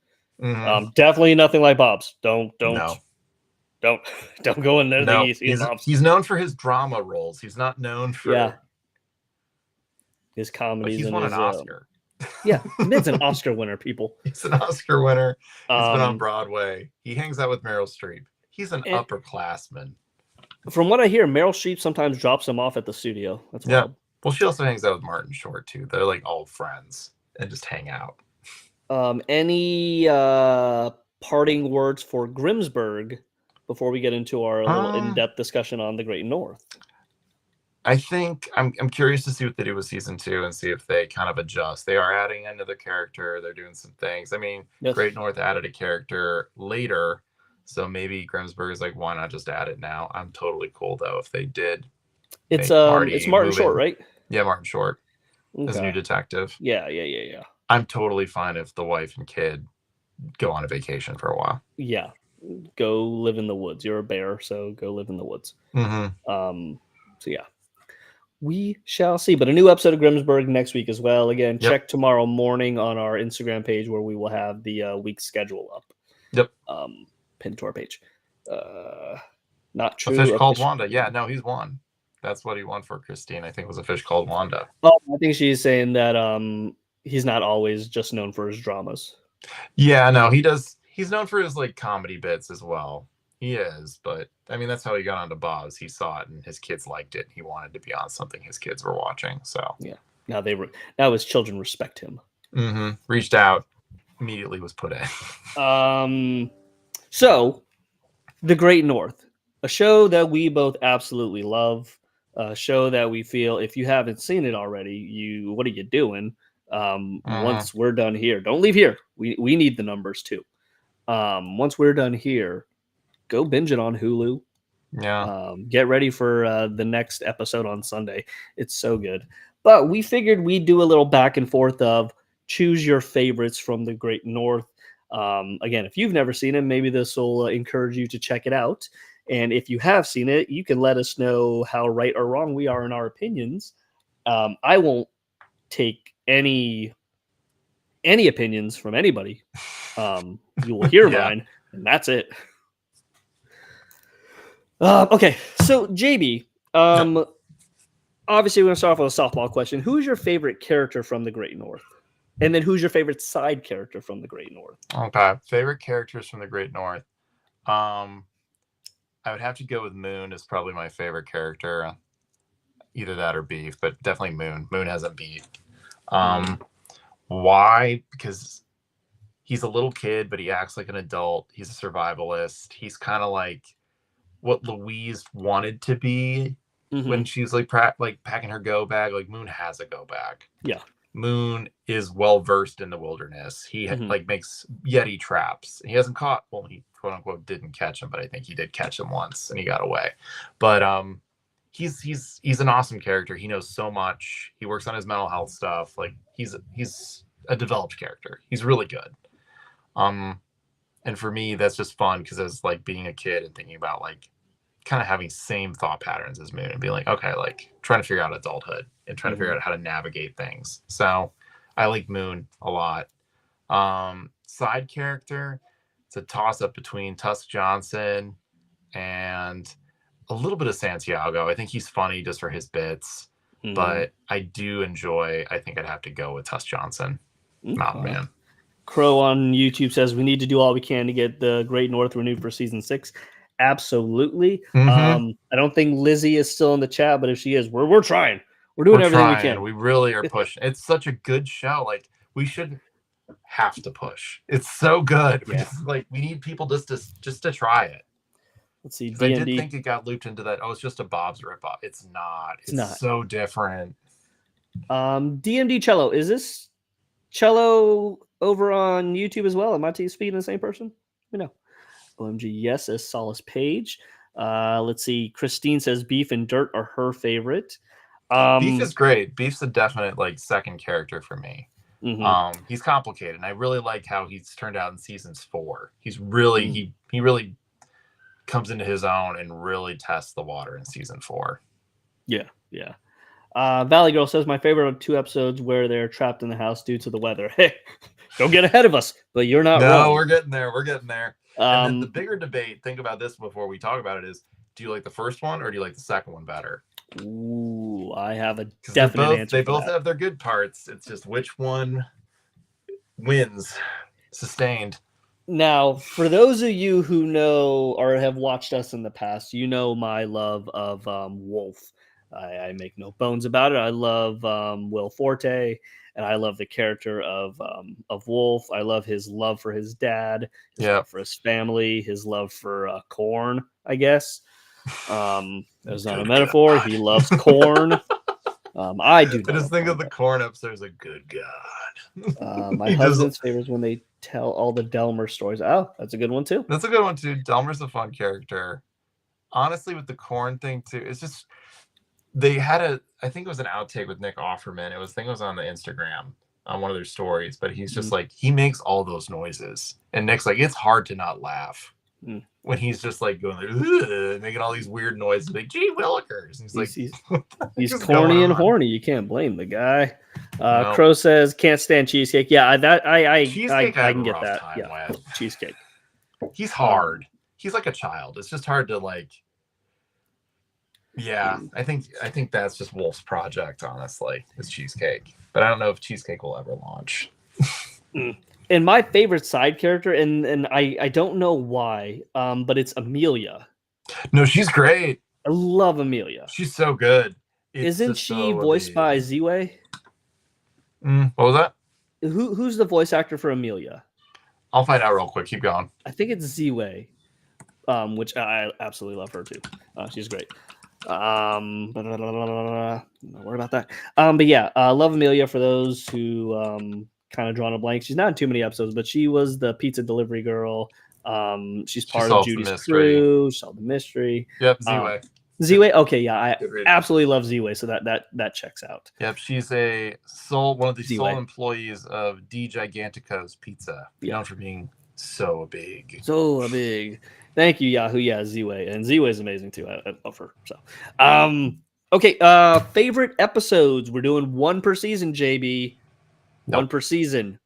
Definitely nothing like Bob's. Don't go in there. No, he's known for his drama roles. He's not known for his comedies. He's won an Oscar. Yeah, Mid's an Oscar winner, people. He's an Oscar winner. He's been on Broadway. He hangs out with Meryl Streep. He's an upperclassman. From what I hear, Meryl Streep sometimes drops him off at the studio. That's wild. Well, she also hangs out with Martin Short, too. They're like all friends and just hang out. Any parting words for Grimsburg before we get into our little in-depth discussion on the Great North? I think I'm curious to see what they do with season 2 and see if they kind of adjust. They are adding another character. They're doing some things. I mean, Great North added a character later, so maybe Grimsburg is like, why not just add it now? I'm totally cool though if they did. It's Martin Short, right? Yeah, Martin Short as a new detective. Yeah. I'm totally fine if the wife and kid go on a vacation for a while. Yeah, go live in the woods. You're a bear, so go live in the woods. So yeah. We shall see. But a new episode of Grimsburg next week as well. Again, check tomorrow morning on our Instagram page where we will have the week schedule up. Yep. Pinned to our page. Not true. A fish called Wanda. Yeah, no, he's won. That's what he won for Christine. I think it was a fish called Wanda. Oh, I think she's saying that he's not always just known for his dramas. Yeah, no, he does. He's known for his like comedy bits as well. He is, but I mean that's how he got onto Bob's. He saw it and his kids liked it. He wanted to be on something his kids were watching. So yeah, now his children respect him. Reached out, immediately was put in. So The Great North, a show that we both absolutely love. A show that we feel if you haven't seen it already, what are you doing? Once we're done here, don't leave here. We need the numbers too. Once we're done here, go binge it on Hulu. Yeah. Get ready for the next episode on Sunday. It's so good. But we figured we'd do a little back and forth of choose your favorites from the Great North. Again, if you've never seen it, maybe this will encourage you to check it out. And if you have seen it, you can let us know how right or wrong we are in our opinions. I won't take any opinions from anybody. You will hear mine, and that's it. Okay, so JB, obviously we're going to start off with a softball question. Who's your favorite character from the Great North? And then who's your favorite side character from the Great North? Okay, favorite characters from the Great North. I would have to go with Moon as probably my favorite character. Either that or Beef, but definitely Moon. Moon hasn't beat. Why? Because he's a little kid, but he acts like an adult. He's a survivalist. He's kind of like what Louise wanted to be when she's like packing her go bag. Like Moon has a go bag. Yeah. Moon is well versed in the wilderness. He like makes Yeti traps. He hasn't caught. Well, he quote unquote didn't catch him, but I think he did catch him once and he got away. But he's an awesome character. He knows so much. He works on his mental health stuff. Like he's a developed character. He's really good. And for me, that's just fun because as like being a kid and thinking about like kind of having same thought patterns as Moon and being like, okay, like trying to figure out adulthood and trying to figure out how to navigate things. So I like Moon a lot. Side character, it's a toss up between Tusk Johnson and a little bit of Santiago. I think he's funny just for his bits, but I do enjoy, I think I'd have to go with Tusk Johnson. Mountain Man. Crow on YouTube says we need to do all we can to get the Great North renewed for season 6. Absolutely. I don't think Lizzie is still in the chat, but if she is, we're trying. We're doing everything we can. We really are pushing. It's such a good show. Like we should have to push. It's so good. We need people just to try it. Let's see. I did think it got looped into that. Oh, it's just a Bob's ripoff. It's not. It's not. So different. DMD Cello. Is this Cello over on YouTube as well? Am I speaking to the same person? No. OMG, yes, as Solace Page. Let's see. Christine says Beef and Dirt are her favorite. Beef is great. Beef's a definite like second character for me. He's complicated, and I really like how he's turned out in seasons 4. He's really he really comes into his own and really tests the water in season 4. Yeah. Valley Girl says my favorite are 2 episodes where they're trapped in the house due to the weather. Hey, don't get ahead of us, but you're not wrong. No, we're getting there. And then the bigger debate, think about this before we talk about it, is do you like the first one or do you like the second one better? Ooh, I have a definite answer. They both have their good parts. It's just which one wins. Sustained. Now, for those of you who know or have watched us in the past, you know my love of Wolf. I make no bones about it. I love Will Forte, and I love the character of Wolf. I love his love for his dad, his love for his family, his love for corn, I guess. That's not a metaphor. God. He loves corn. I do. I just think of the corn episode as a good God. My husband's favorite is when they tell all the Delmer stories. Oh, that's a good one too. That's a good one too. Delmer's a fun character. Honestly, with the corn thing too, it's just they had I think it was an outtake with Nick Offerman. I think it was on the Instagram on one of their stories, but he's just like, he makes all those noises. And Nick's like, it's hard to not laugh when he's just like going like, making all these weird noises, like, gee willikers. And he's corny and horny. You can't blame the guy. Crow says, can't stand cheesecake. Yeah, I can get that. Yeah, cheesecake. He's hard. He's like a child. It's just hard to like. Yeah, I think that's just Wolf's project, honestly, is cheesecake. But I don't know if cheesecake will ever launch. And my favorite side character, and I don't know why, but it's Amelia. No, she's great. I love Amelia. She's so good. Isn't she voiced by Z-Way? What was that? Who's the voice actor for Amelia? I'll find out real quick. Keep going. I think it's Z-Way, which I absolutely love her too. She's great. Don't worry about that. But yeah, love Amelia. For those who kind of drawn a blank, she's not in too many episodes, but she was the pizza delivery girl. She's part of Judy's crew. She solved the mystery. Yep, Z-Way. Z-Way. Okay, yeah, I absolutely love Z-Way, so that checks out. Yep, she's one of the sole employees of D Gigantico's Pizza. Known for being so big. So big. Thank you, Yahoo. Yeah, Z-Way. And Z-Way is amazing too. I love her. So okay. Favorite episodes. We're doing one per season, JB. Nope. One per season.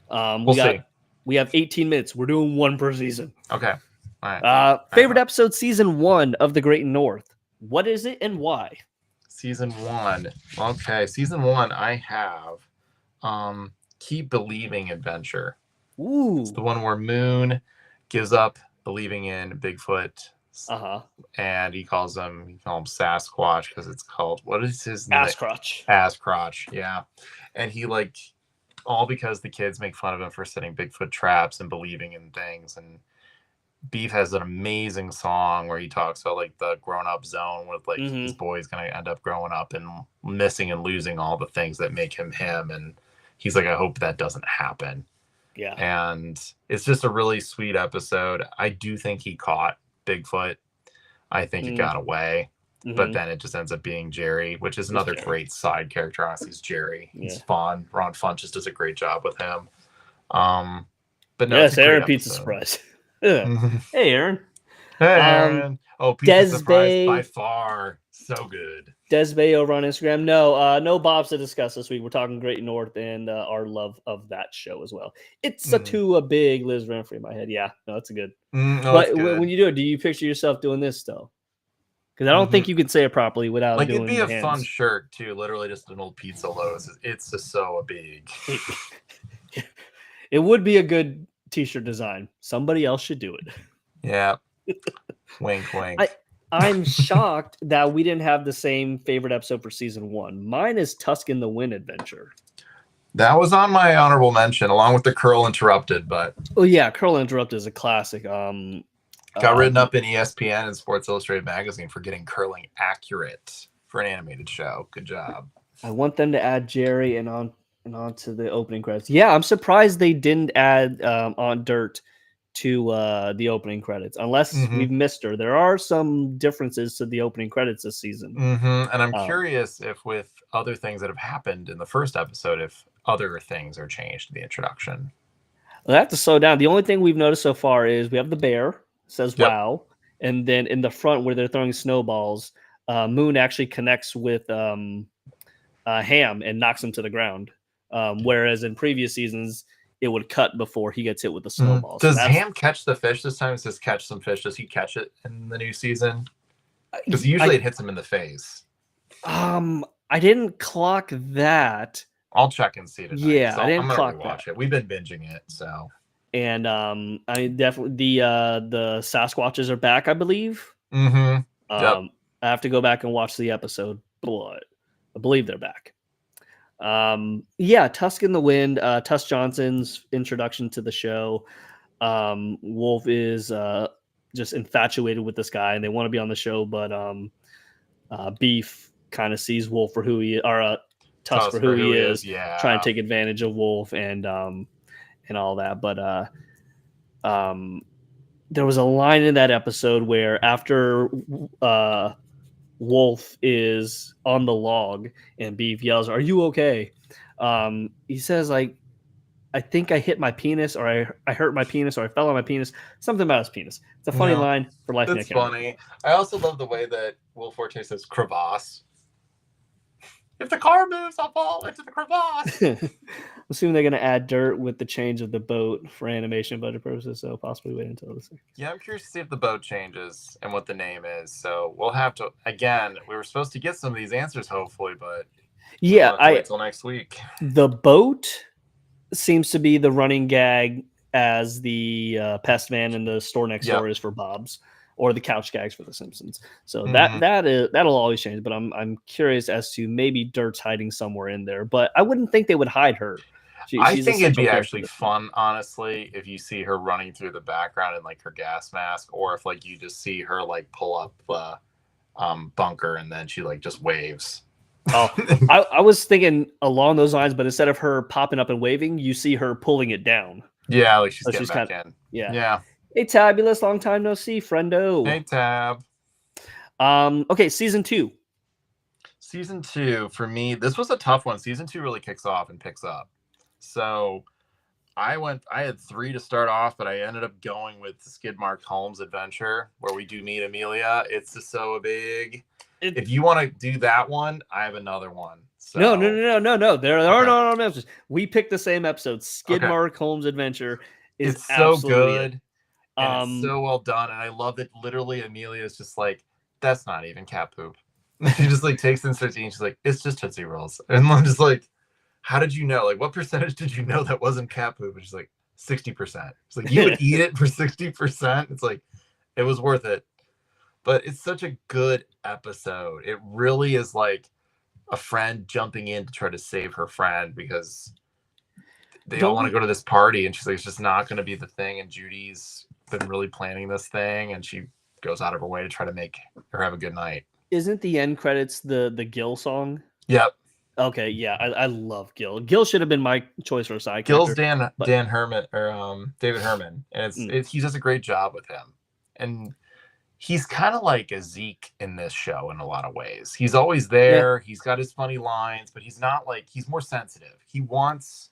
We'll see. We have 18 minutes. We're doing one per season. Okay. All right. Favorite episode, season 1 of The Great North. What is it and why? Season 1. Okay. Season 1, I have Keep Believing Adventure. Ooh. It's the one where Moon gives up believing in Bigfoot. And he calls him Sasquatch because it's called, what is his name? Ascrotch. Yeah. And he all because the kids make fun of him for setting Bigfoot traps and believing in things. And Beef has an amazing song where he talks about the grown-up zone with his boy's gonna end up growing up and missing and losing all the things that make him him. And he's like, I hope that doesn't happen. Yeah. And it's just a really sweet episode. I do think he caught Bigfoot. I think it got away. But then it just ends up being Jerry, which is another great side character. Honestly, he's Jerry. He's fun. Ron Funches does a great job with him. But no, yes, Aaron Pizza Surprise. Hey, Aaron. Hey, Aaron. Pizza Surprise by far. So good. Desbay over on Instagram. No Bobs to discuss this week. We're talking Great North and our love of that show as well. It's a big Liz Renfrey in my head. Yeah, no, it's a good. But when you do it, do you picture yourself doing this though? Because I don't think you can say it properly without doing it'd be a hands. fun shirt too. Literally just an old pizza logo. It's just so big. It would be a good t-shirt design. Somebody else should do it. Yeah. Wink, wink. I'm shocked that we didn't have the same favorite episode for season 1. Mine is Tuscan the Wind Adventure. That was on my honorable mention, along with the Curl Interrupted. But Curl Interrupted is a classic. Got written up in ESPN and Sports Illustrated magazine for getting curling accurate for an animated show. Good job. I want them to add Jerry and onto the opening credits. Yeah, I'm surprised they didn't add Aunt Dirt to the opening credits, unless we've missed her. There are some differences to the opening credits this season. And I'm curious if with other things that have happened in the first episode, if other things are changed in the introduction. Well, I have to slow down. The only thing we've noticed so far is we have the bear. Says wow, and then in the front where they're throwing snowballs, Moon actually connects with Ham and knocks him to the ground. Whereas in previous seasons, it would cut before he gets hit with the snowballs. Does Ham catch the fish this time? It says catch some fish. Does he catch it in the new season? Because usually it hits him in the face. I didn't clock that. I'll check and see tonight. Yeah, so I didn't clock that. It. We've been binging it, so. And I definitely the Sasquatches are back, I believe. Yep. I have to go back and watch the episode, but I believe they're back. Tusk in the Wind, Tusk Johnson's introduction to the show. Wolf is just infatuated with this guy, and they want to be on the show, but Beef kind of sees Wolf for who he or Tusk for who he is, trying to take advantage of Wolf and all that. But there was a line in that episode where after Wolf is on the log and Beef yells, "Are you okay?" He says, I think I hit my penis, or I hurt my penis, or I fell on my penis. Something about his penis. It's a funny line for life. It's funny. I also love the way that Will Forte says crevasse. If the car moves, I'll fall into the crevasse. I'm assuming they're going to add dirt with the change of the boat for animation budget purposes, so possibly wait until this. Yeah, I'm curious to see if the boat changes and what the name is. So we'll have to. Again, we were supposed to get some of these answers, hopefully, but Yeah, we'll have to wait till next week. The boat seems to be the running gag as the pest man in the store next door is for Bob's, or the couch gags for The Simpsons. So that'll always change. But I'm curious as to maybe Dirt's hiding somewhere in there. But I wouldn't think they would hide her. I think it'd be actually fun, honestly, if you see her running through the background in like her gas mask, or if like you just see her like pull up the bunker and then she like just waves. Oh, I was thinking along those lines, but instead of her popping up and waving, you see her pulling it down. Yeah, like she's getting back in. Yeah. Hey, Tabulous, long time no see, friendo. Hey, Tab. Okay, season 2. Season 2 for me, this was a tough one. Season 2 really kicks off and picks up. So I had 3 to start off, but I ended up going with the Skidmark Holmes adventure where we do meet Amelia. It's just so big. If you want to do that one, I have another one. So. No. There are no episodes. We picked the same episode. Skidmark Holmes adventure is so good. And it's so well done. And I love that literally Amelia is just like, that's not even cat poop. She just like takes in 13. She's like, it's just Tootsie Rolls. And I'm just like, how did you know? Like, what percentage did you know that wasn't cat poop? And she's like, 60%. It's like, you would eat it for 60%? It's like, it was worth it. But it's such a good episode. It really is like a friend jumping in to try to save her friend because they all want to go to this party. And she's like, it's just not going to be the thing. And Judy's been really planning this thing. And she goes out of her way to try to make her have a good night. Isn't the end credits the Gil song? Yep. Okay, yeah, I love Gil. Gil should have been my choice for a side Gil's character. Dan Herman or David Herman, and he does a great job with him. And he's kind of like a Zeke in this show in a lot of ways. He's always there. Yeah. He's got his funny lines, but he's not like he's more sensitive. He wants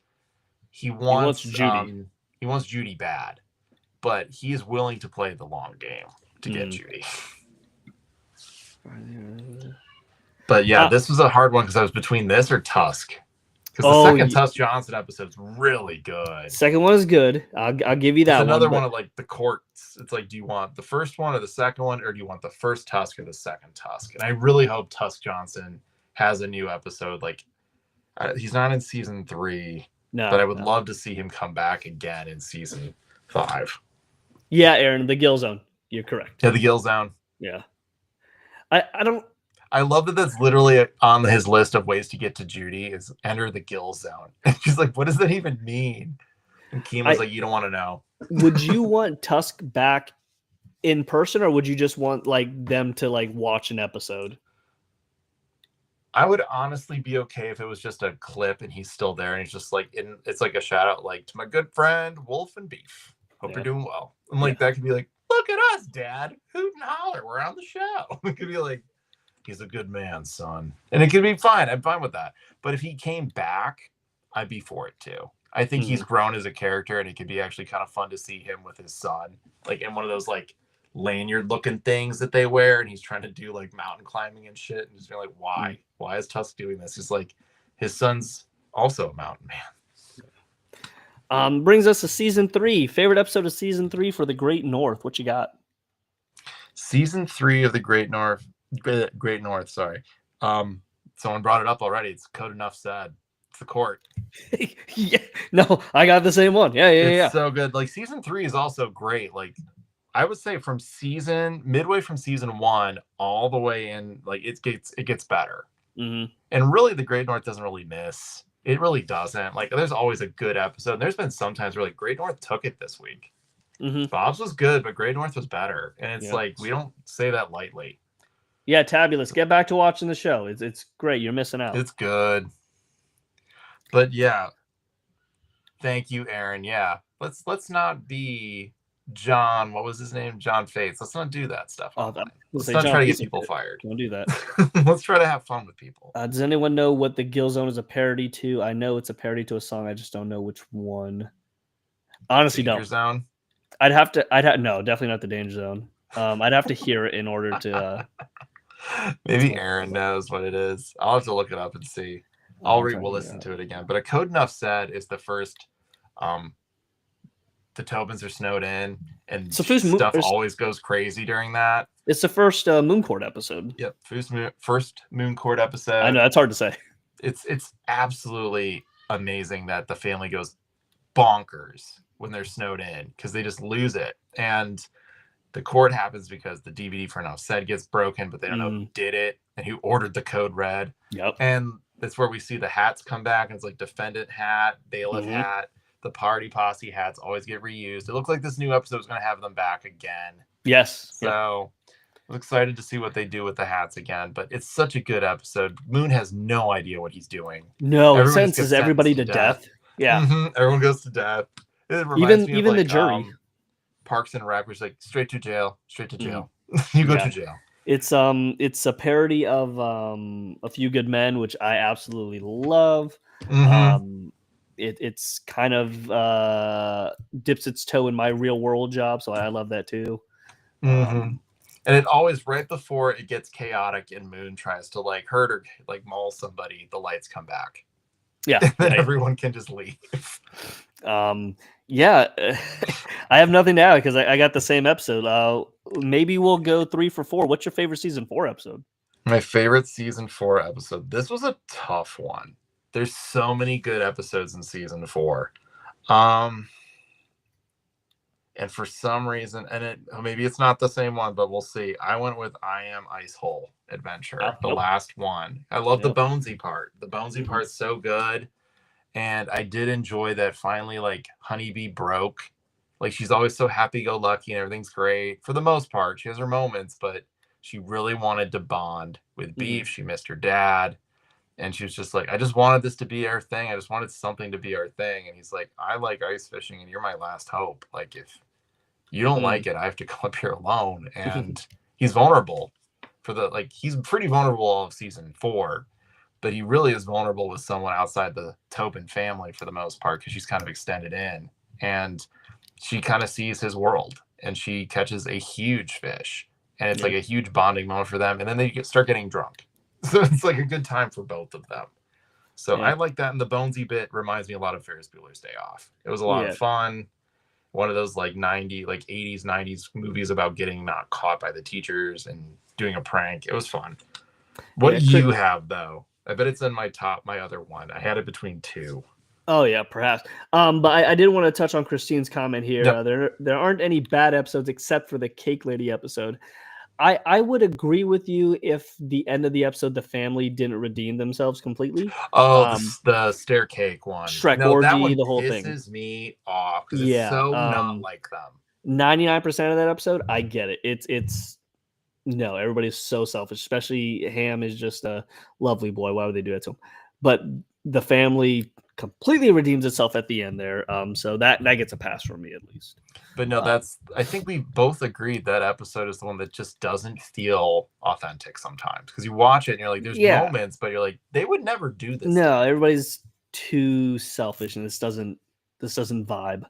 Judy. He wants Judy bad, but he is willing to play the long game to get Judy. But yeah, this was a hard one because I was between this or Tusk. Because the second Tusk Johnson episode is really good. Second one is good. I'll give you that. It's another one of like the courts. It's like, do you want the first one or the second one, or do you want the first Tusk or the second Tusk? And I really hope Tusk Johnson has a new episode. Like he's not in season 3, but I would love to see him come back again in season 5. Yeah, Aaron, the Gill Zone. You're correct. Yeah, the Gill Zone. Yeah. I love that that's literally on his list of ways to get to Judy is enter the Gill Zone. And she's like, what does that even mean? And Kima's like, you don't want to know. Would you want Tusk back in person, or would you just want like them to like watch an episode? I would honestly be okay if it was just a clip and he's still there and he's just like, it's like a shout out like to my good friend Wolf and Beef. Hope you're doing well. And like that could be like, look at us, Dad. Hoot and holler. We're on the show. It could be like, he's a good man, son. And it could be fine. I'm fine with that. But if he came back, I'd be for it too. I think he's grown as a character, and it could be actually kind of fun to see him with his son, like in one of those like lanyard looking things that they wear, and he's trying to do like mountain climbing and shit. And just be like, why? Why is Tusk doing this? He's like, his son's also a mountain man. Brings us to season 3. Favorite episode of season 3 for the Great North. What you got? Season 3 of the Great North. Sorry. Someone brought it up already. It's Code Enough Said. It's the court. Yeah. No, I got the same one. Yeah. It's so good. Like season 3 is also great. Like I would say from midway from season 1 all the way in, like it gets better. Mm-hmm. And really, the Great North doesn't really miss. It really doesn't. Like, there's always a good episode. And there's been sometimes where like Great North took it this week. Mm-hmm. Bob's was good, but Great North was better. And it's like we don't say that lightly. Yeah, Tabulous. Get back to watching the show. It's great. You're missing out. It's good. But yeah, thank you, Aaron. Yeah, let's not be John. What was his name? John Fates. Let's not do that stuff. Let's not try to get people fired. Don't do that. Let's try to have fun with people. Does anyone know what the Gill Zone is a parody to? I know it's a parody to a song. I just don't know which one. Honestly, Danger Zone. No, definitely not the Danger Zone. I'd have to hear it in order to. Maybe Aaron knows what it is. I'll have to look it up and see. We'll listen to it again. But A Code Enough Said is the first. The Tobins are snowed in, and stuff always goes crazy during that. It's the first Moon Court episode. Yep, first Moon Court episode. I know, that's hard to say. It's absolutely amazing that the family goes bonkers when they're snowed in because they just lose it. And the court happens because the DVD for Enough Said gets broken, but they don't know who did it and who ordered the code red. Yep. And that's where we see the hats come back. And it's like defendant hat, bailiff hat, the party posse hats always get reused. It looks like this new episode is going to have them back again. Yes. So I'm excited to see what they do with the hats again. But it's such a good episode. Moon has no idea what he's doing. No, it sentences everybody to death. Yeah. Everyone goes to death. It reminds me of even the jury. Parks and Rec was like straight to jail. You go to jail. It's a parody of A Few Good Men, which I absolutely love. It's kind of dips its toe in my real world job, so I love that too. And it always, right before it gets chaotic and Moon tries to like hurt or like maul somebody, the lights come back. Yeah, and then everyone can just leave. Yeah, I have nothing to add because I got the same episode. Maybe we'll go 3 for 4. What's your favorite season 4 episode? My favorite season 4 episode. This was a tough one. There's so many good episodes in season 4. And for some reason, maybe it's not the same one, but we'll see. I went with I Am Ice Hole Adventure, the last one. I love the Bonesy part. The Bonesy part's so good. And I did enjoy that finally, like, Honeybee broke. Like, she's always so happy-go-lucky and everything's great. For the most part, she has her moments, but she really wanted to bond with Beef. She missed her dad. And she was just like, I just wanted this to be our thing. I just wanted something to be our thing. And he's like, I like ice fishing, and you're my last hope. Like, if you don't like it, I have to come up here alone. And he's vulnerable. He's pretty vulnerable all of season 4. But he really is vulnerable with someone outside the Tobin family for the most part because she's kind of extended in. And she kind of sees his world. And she catches a huge fish. And it's like a huge bonding moment for them. And then they start getting drunk. So it's like a good time for both of them. So I like that. And the Bonesy bit reminds me a lot of Ferris Bueller's Day Off. It was a lot of fun. One of those like 80s, 90s movies about getting not caught by the teachers and doing a prank. It was fun. What do you have, though? I bet it's in my other one. I had it between 2. Oh yeah, perhaps. But I did want to touch on Christine's comment here. Yep. There aren't any bad episodes except for the Cake Lady episode. I would agree with you if the end of the episode, the family didn't redeem themselves completely. Oh, the stair cake one. Shrek orgy, that one the whole thing. Pisses me off because it's so not like them. 99% of that episode, I get it. It's no, everybody's so selfish, especially Ham is just a lovely boy. Why would they do that to him? But the family completely redeems itself at the end there. So that gets a pass from me at least. But no, I think we both agreed that episode is the one that just doesn't feel authentic sometimes. Because you watch it and you're like, there's moments, but you're like, they would never do this. No, everybody's too selfish and this doesn't vibe.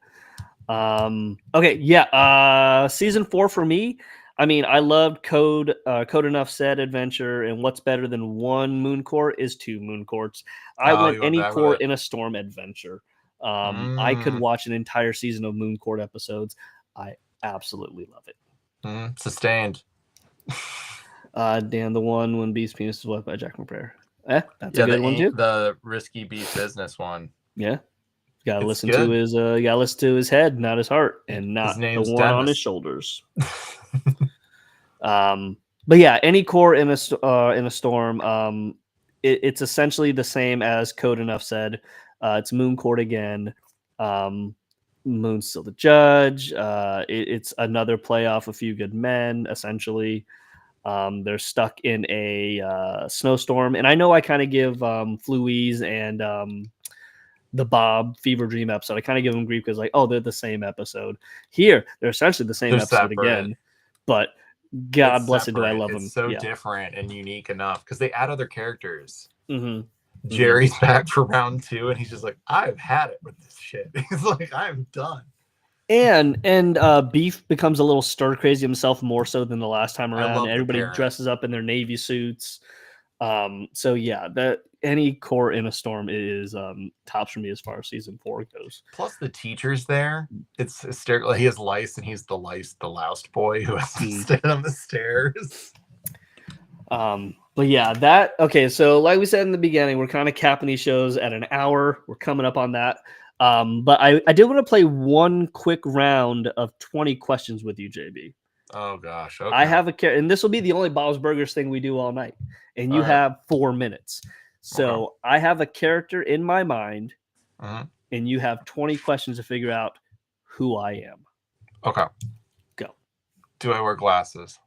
Okay, season 4 for me. I mean, I loved Code Enough Said Adventure, and what's better than 1 Moon Court is 2 Moon Courts. I went any court in a storm adventure. I could watch an entire season of Moon Court episodes. I absolutely love it. Sustained. Dan, the one when Beef's penis is wet by Jack McBrayer. That's a good one too. The risky beef business one. Yeah. You gotta listen to his head, not his heart, and not the one Dennis. on his shoulders. But yeah, any core in a storm, it's essentially the same as Code Enough Said. It's Moon Court again. Moon's still the judge. It's another playoff, A Few Good Men, essentially. They're stuck in a snowstorm, and I know I kind of give Fluise and the Bob Fever Dream episode. I kind of give them grief because they're the same episode. Here, they're essentially the same episode separate. Again, but God bless it, do I love them. It's so different and unique enough because they add other characters. Jerry's back for round 2, and he's just like, I've had it with this shit. He's like, I'm done. And Beef becomes a little stir crazy himself more so than the last time I around. love the Everybody parrot. dresses up in their navy suits. So yeah, that any core in a storm is tops for me as far as season 4 goes. Plus the teacher's there. It's hysterical. He has lice, and he's the loused boy who has to stand on the stairs. But yeah, that okay. So like we said in the beginning, we're kind of capping these shows at an hour. We're coming up on that. But I did want to play one quick round of 20 questions with you, JB. Oh gosh. Okay. I have a and this will be the only Bob's Burgers thing we do all night, and you have 4 minutes. So I have a character in my mind, and you have 20 questions to figure out who I am. Okay. Go. Do I wear glasses?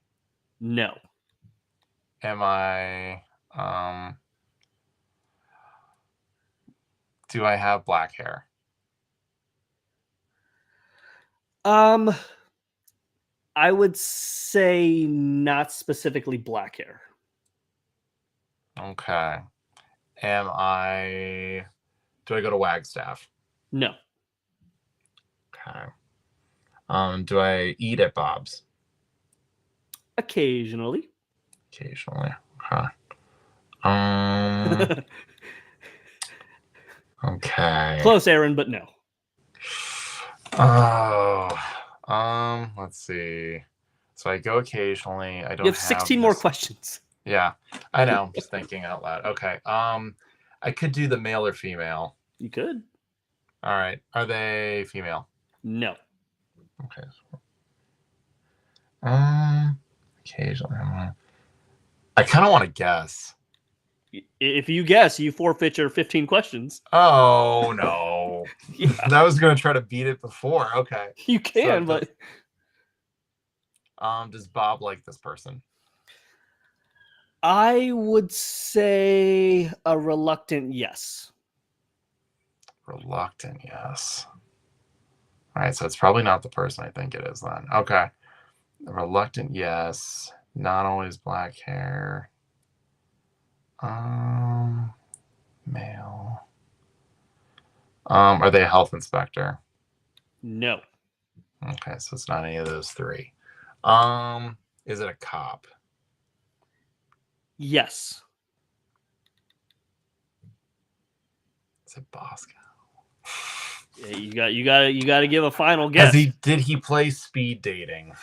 No. Am I? Do I have black hair? I would say not specifically black hair. Okay. Am I? Do I go to Wagstaff? No. Okay. Do I eat at Bob's? Occasionally. Occasionally. Okay. Okay. Close, Aaron, but no. Oh. Let's see. So I go occasionally. I don't. You have 16 more questions. Yeah, I know. I'm just thinking out loud. Okay. I could do the male or female. You could. All right. Are they female? No. Okay. Occasionally. I kind of want to guess. If you guess, you forfeit your 15 questions. Oh no. Yeah. I was going to try to beat it before. Okay. You can, but does Bob like this person? I would say a reluctant yes. Reluctant yes. All right, so it's probably not the person I think it is then. Okay. Reluctant yes. Not always black hair. Male. Are they a health inspector? No. Okay, so it's not any of those 3. Is it a cop? Yes. Is it Bosco? Yeah, you got to give a final guess. Did he play speed dating?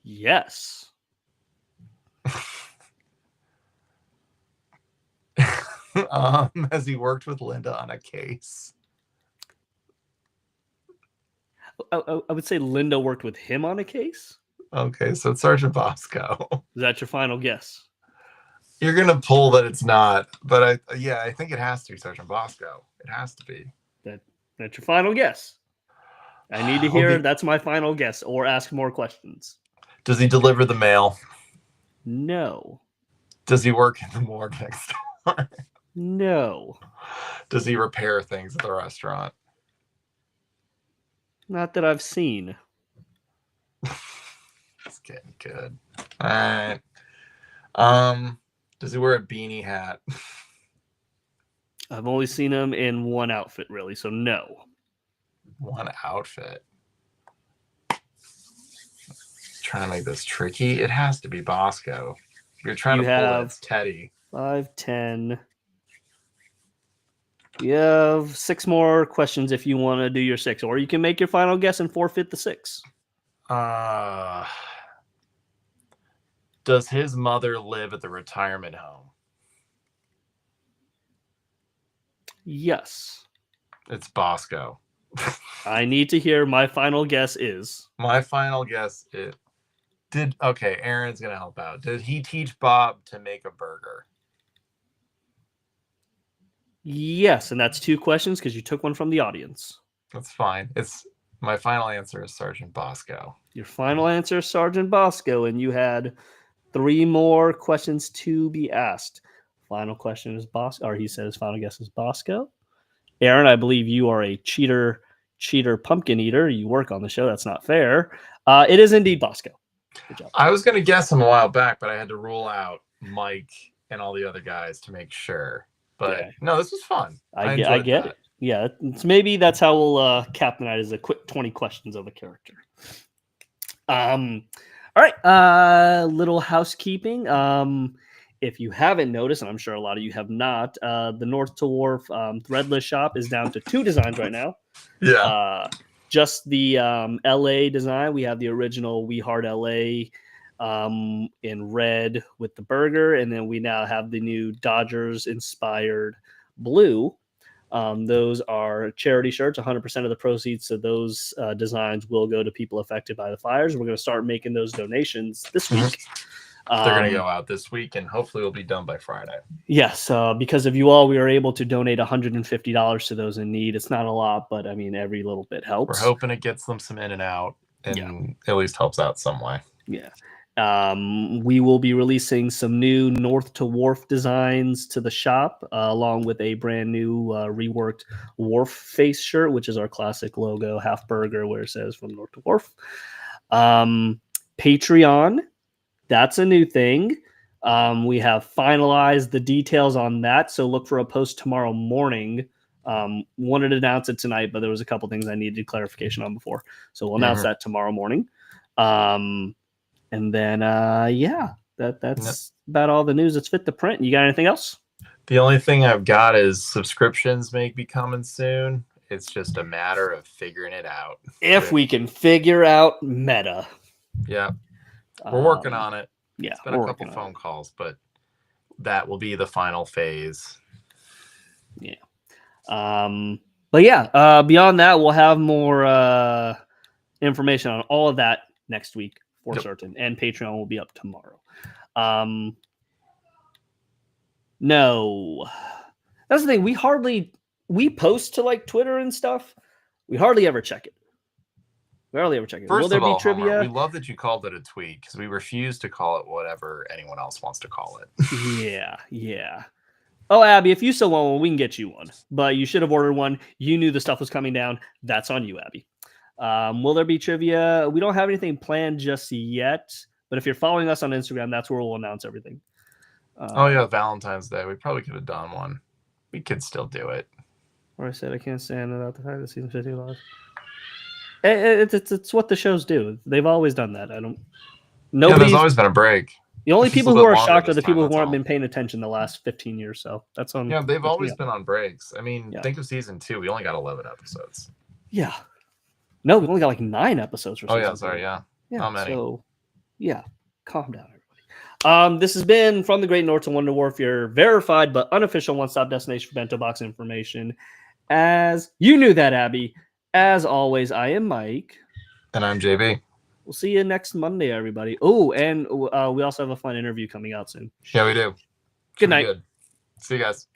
Yes. Has he worked with Linda on a case? I would say Linda worked with him on a case. Okay, so it's Sergeant Bosco. Is that your final guess? You're gonna pull that it's not, but I think it has to be Sergeant Bosco. It has to be. That's your final guess. I need to hear that's my final guess, or ask more questions. Does he deliver the mail? No. Does he work in the morgue next door? No. Does he repair things at the restaurant? Not that I've seen. It's getting good. All right. Does he wear a beanie hat? I've only seen him in one outfit, really, so no. One outfit. Trying to make this tricky. It has to be Bosco. You're trying to pull it. It's Teddy. 5, 10. You have 6 more questions if you want to do your 6, or you can make your final guess and forfeit the 6. Does his mother live at the retirement home? Yes. It's Bosco. I need to hear my final guess is. My final guess is okay, Aaron's gonna help out. Did he teach Bob to make a burger? Yes, and that's 2 questions because you took one from the audience. That's fine. My final answer is Sergeant Bosco. Your final answer is Sergeant Bosco, and you had 3 more questions to be asked. Final question is Bosco, or he says final guess is Bosco. Aaron, I believe you are a cheater pumpkin eater. You work on the show. That's not fair. It is indeed Bosco. Good job. I was going to guess him a while back, but I had to rule out Mike and all the other guys to make sure. But no, this was fun. I get it. Yeah, maybe that's how we'll cap the night, is a quick 20 questions of a character. All right, little housekeeping. If you haven't noticed, and I'm sure a lot of you have not, the North to Wharf threadless shop is down to 2 designs right now. Yeah. Just the LA design. We have the original We Heart LA in red with the burger, and then we now have the new Dodgers inspired blue. Those are charity shirts. 100% of the proceeds of those designs will go to people affected by the fires. We're going to start making those donations this week. They're going to go out this week, and hopefully it'll be done by Friday. Yes, because of you all, we are able to donate $150 to those in need. It's not a lot, but I mean, every little bit helps. We're hoping it gets them some in and out, and at least helps out some way. Yeah. We will be releasing some new North to Wharf designs to the shop, along with a brand new reworked Wharf face shirt, which is our classic logo, half burger, where it says from North to Wharf. Patreon, that's a new thing. We have finalized the details on that, so look for a post tomorrow morning. Wanted to announce it tonight, but there was a couple things I needed clarification on before, so we'll announce that tomorrow morning. And then, that's about all the news that's fit to print. You got anything else? The only thing I've got is subscriptions may be coming soon. It's just a matter of figuring it out. If we can figure out Meta. Yeah. We're working on it. Yeah. It's been a couple phone calls, but that will be the final phase. Yeah. But yeah, beyond that, we'll have more information on all of that next week. For certain, and Patreon will be up tomorrow. No, that's the thing. We post to like Twitter and stuff. We hardly ever check it. First Will there of all, be trivia? Homer, we love that you called it a tweet, because we refuse to call it whatever anyone else wants to call it. Yeah. Oh, Abby, if you still want one, we can get you one. But you should have ordered one. You knew the stuff was coming down. That's on you, Abby. Will there be trivia? We don't have anything planned just yet, but if you're following us on Instagram, that's where we'll announce everything. Valentine's Day. We probably could have done one. We could still do it. Or I said I can't stand it out the fact that season 15 live. It's what the shows do. They've always done that. There's always been a break. The only people who are shocked are the people who haven't been paying attention the last 15 years. So that's on. Yeah, they've always been on breaks. I mean, think of season 2. We only got 11 episodes. Yeah. No, we only got like 9 episodes. For season 2. Yeah. How many? So, yeah, calm down, everybody. This has been From the Great North to Wonder Wharf, your verified but unofficial one-stop destination for bento box information. As you knew that, Abby. As always, I am Mike. And I'm JB. We'll see you next Monday, everybody. Oh, and we also have a fun interview coming out soon. Yeah, we do. Good night. Good. See you guys.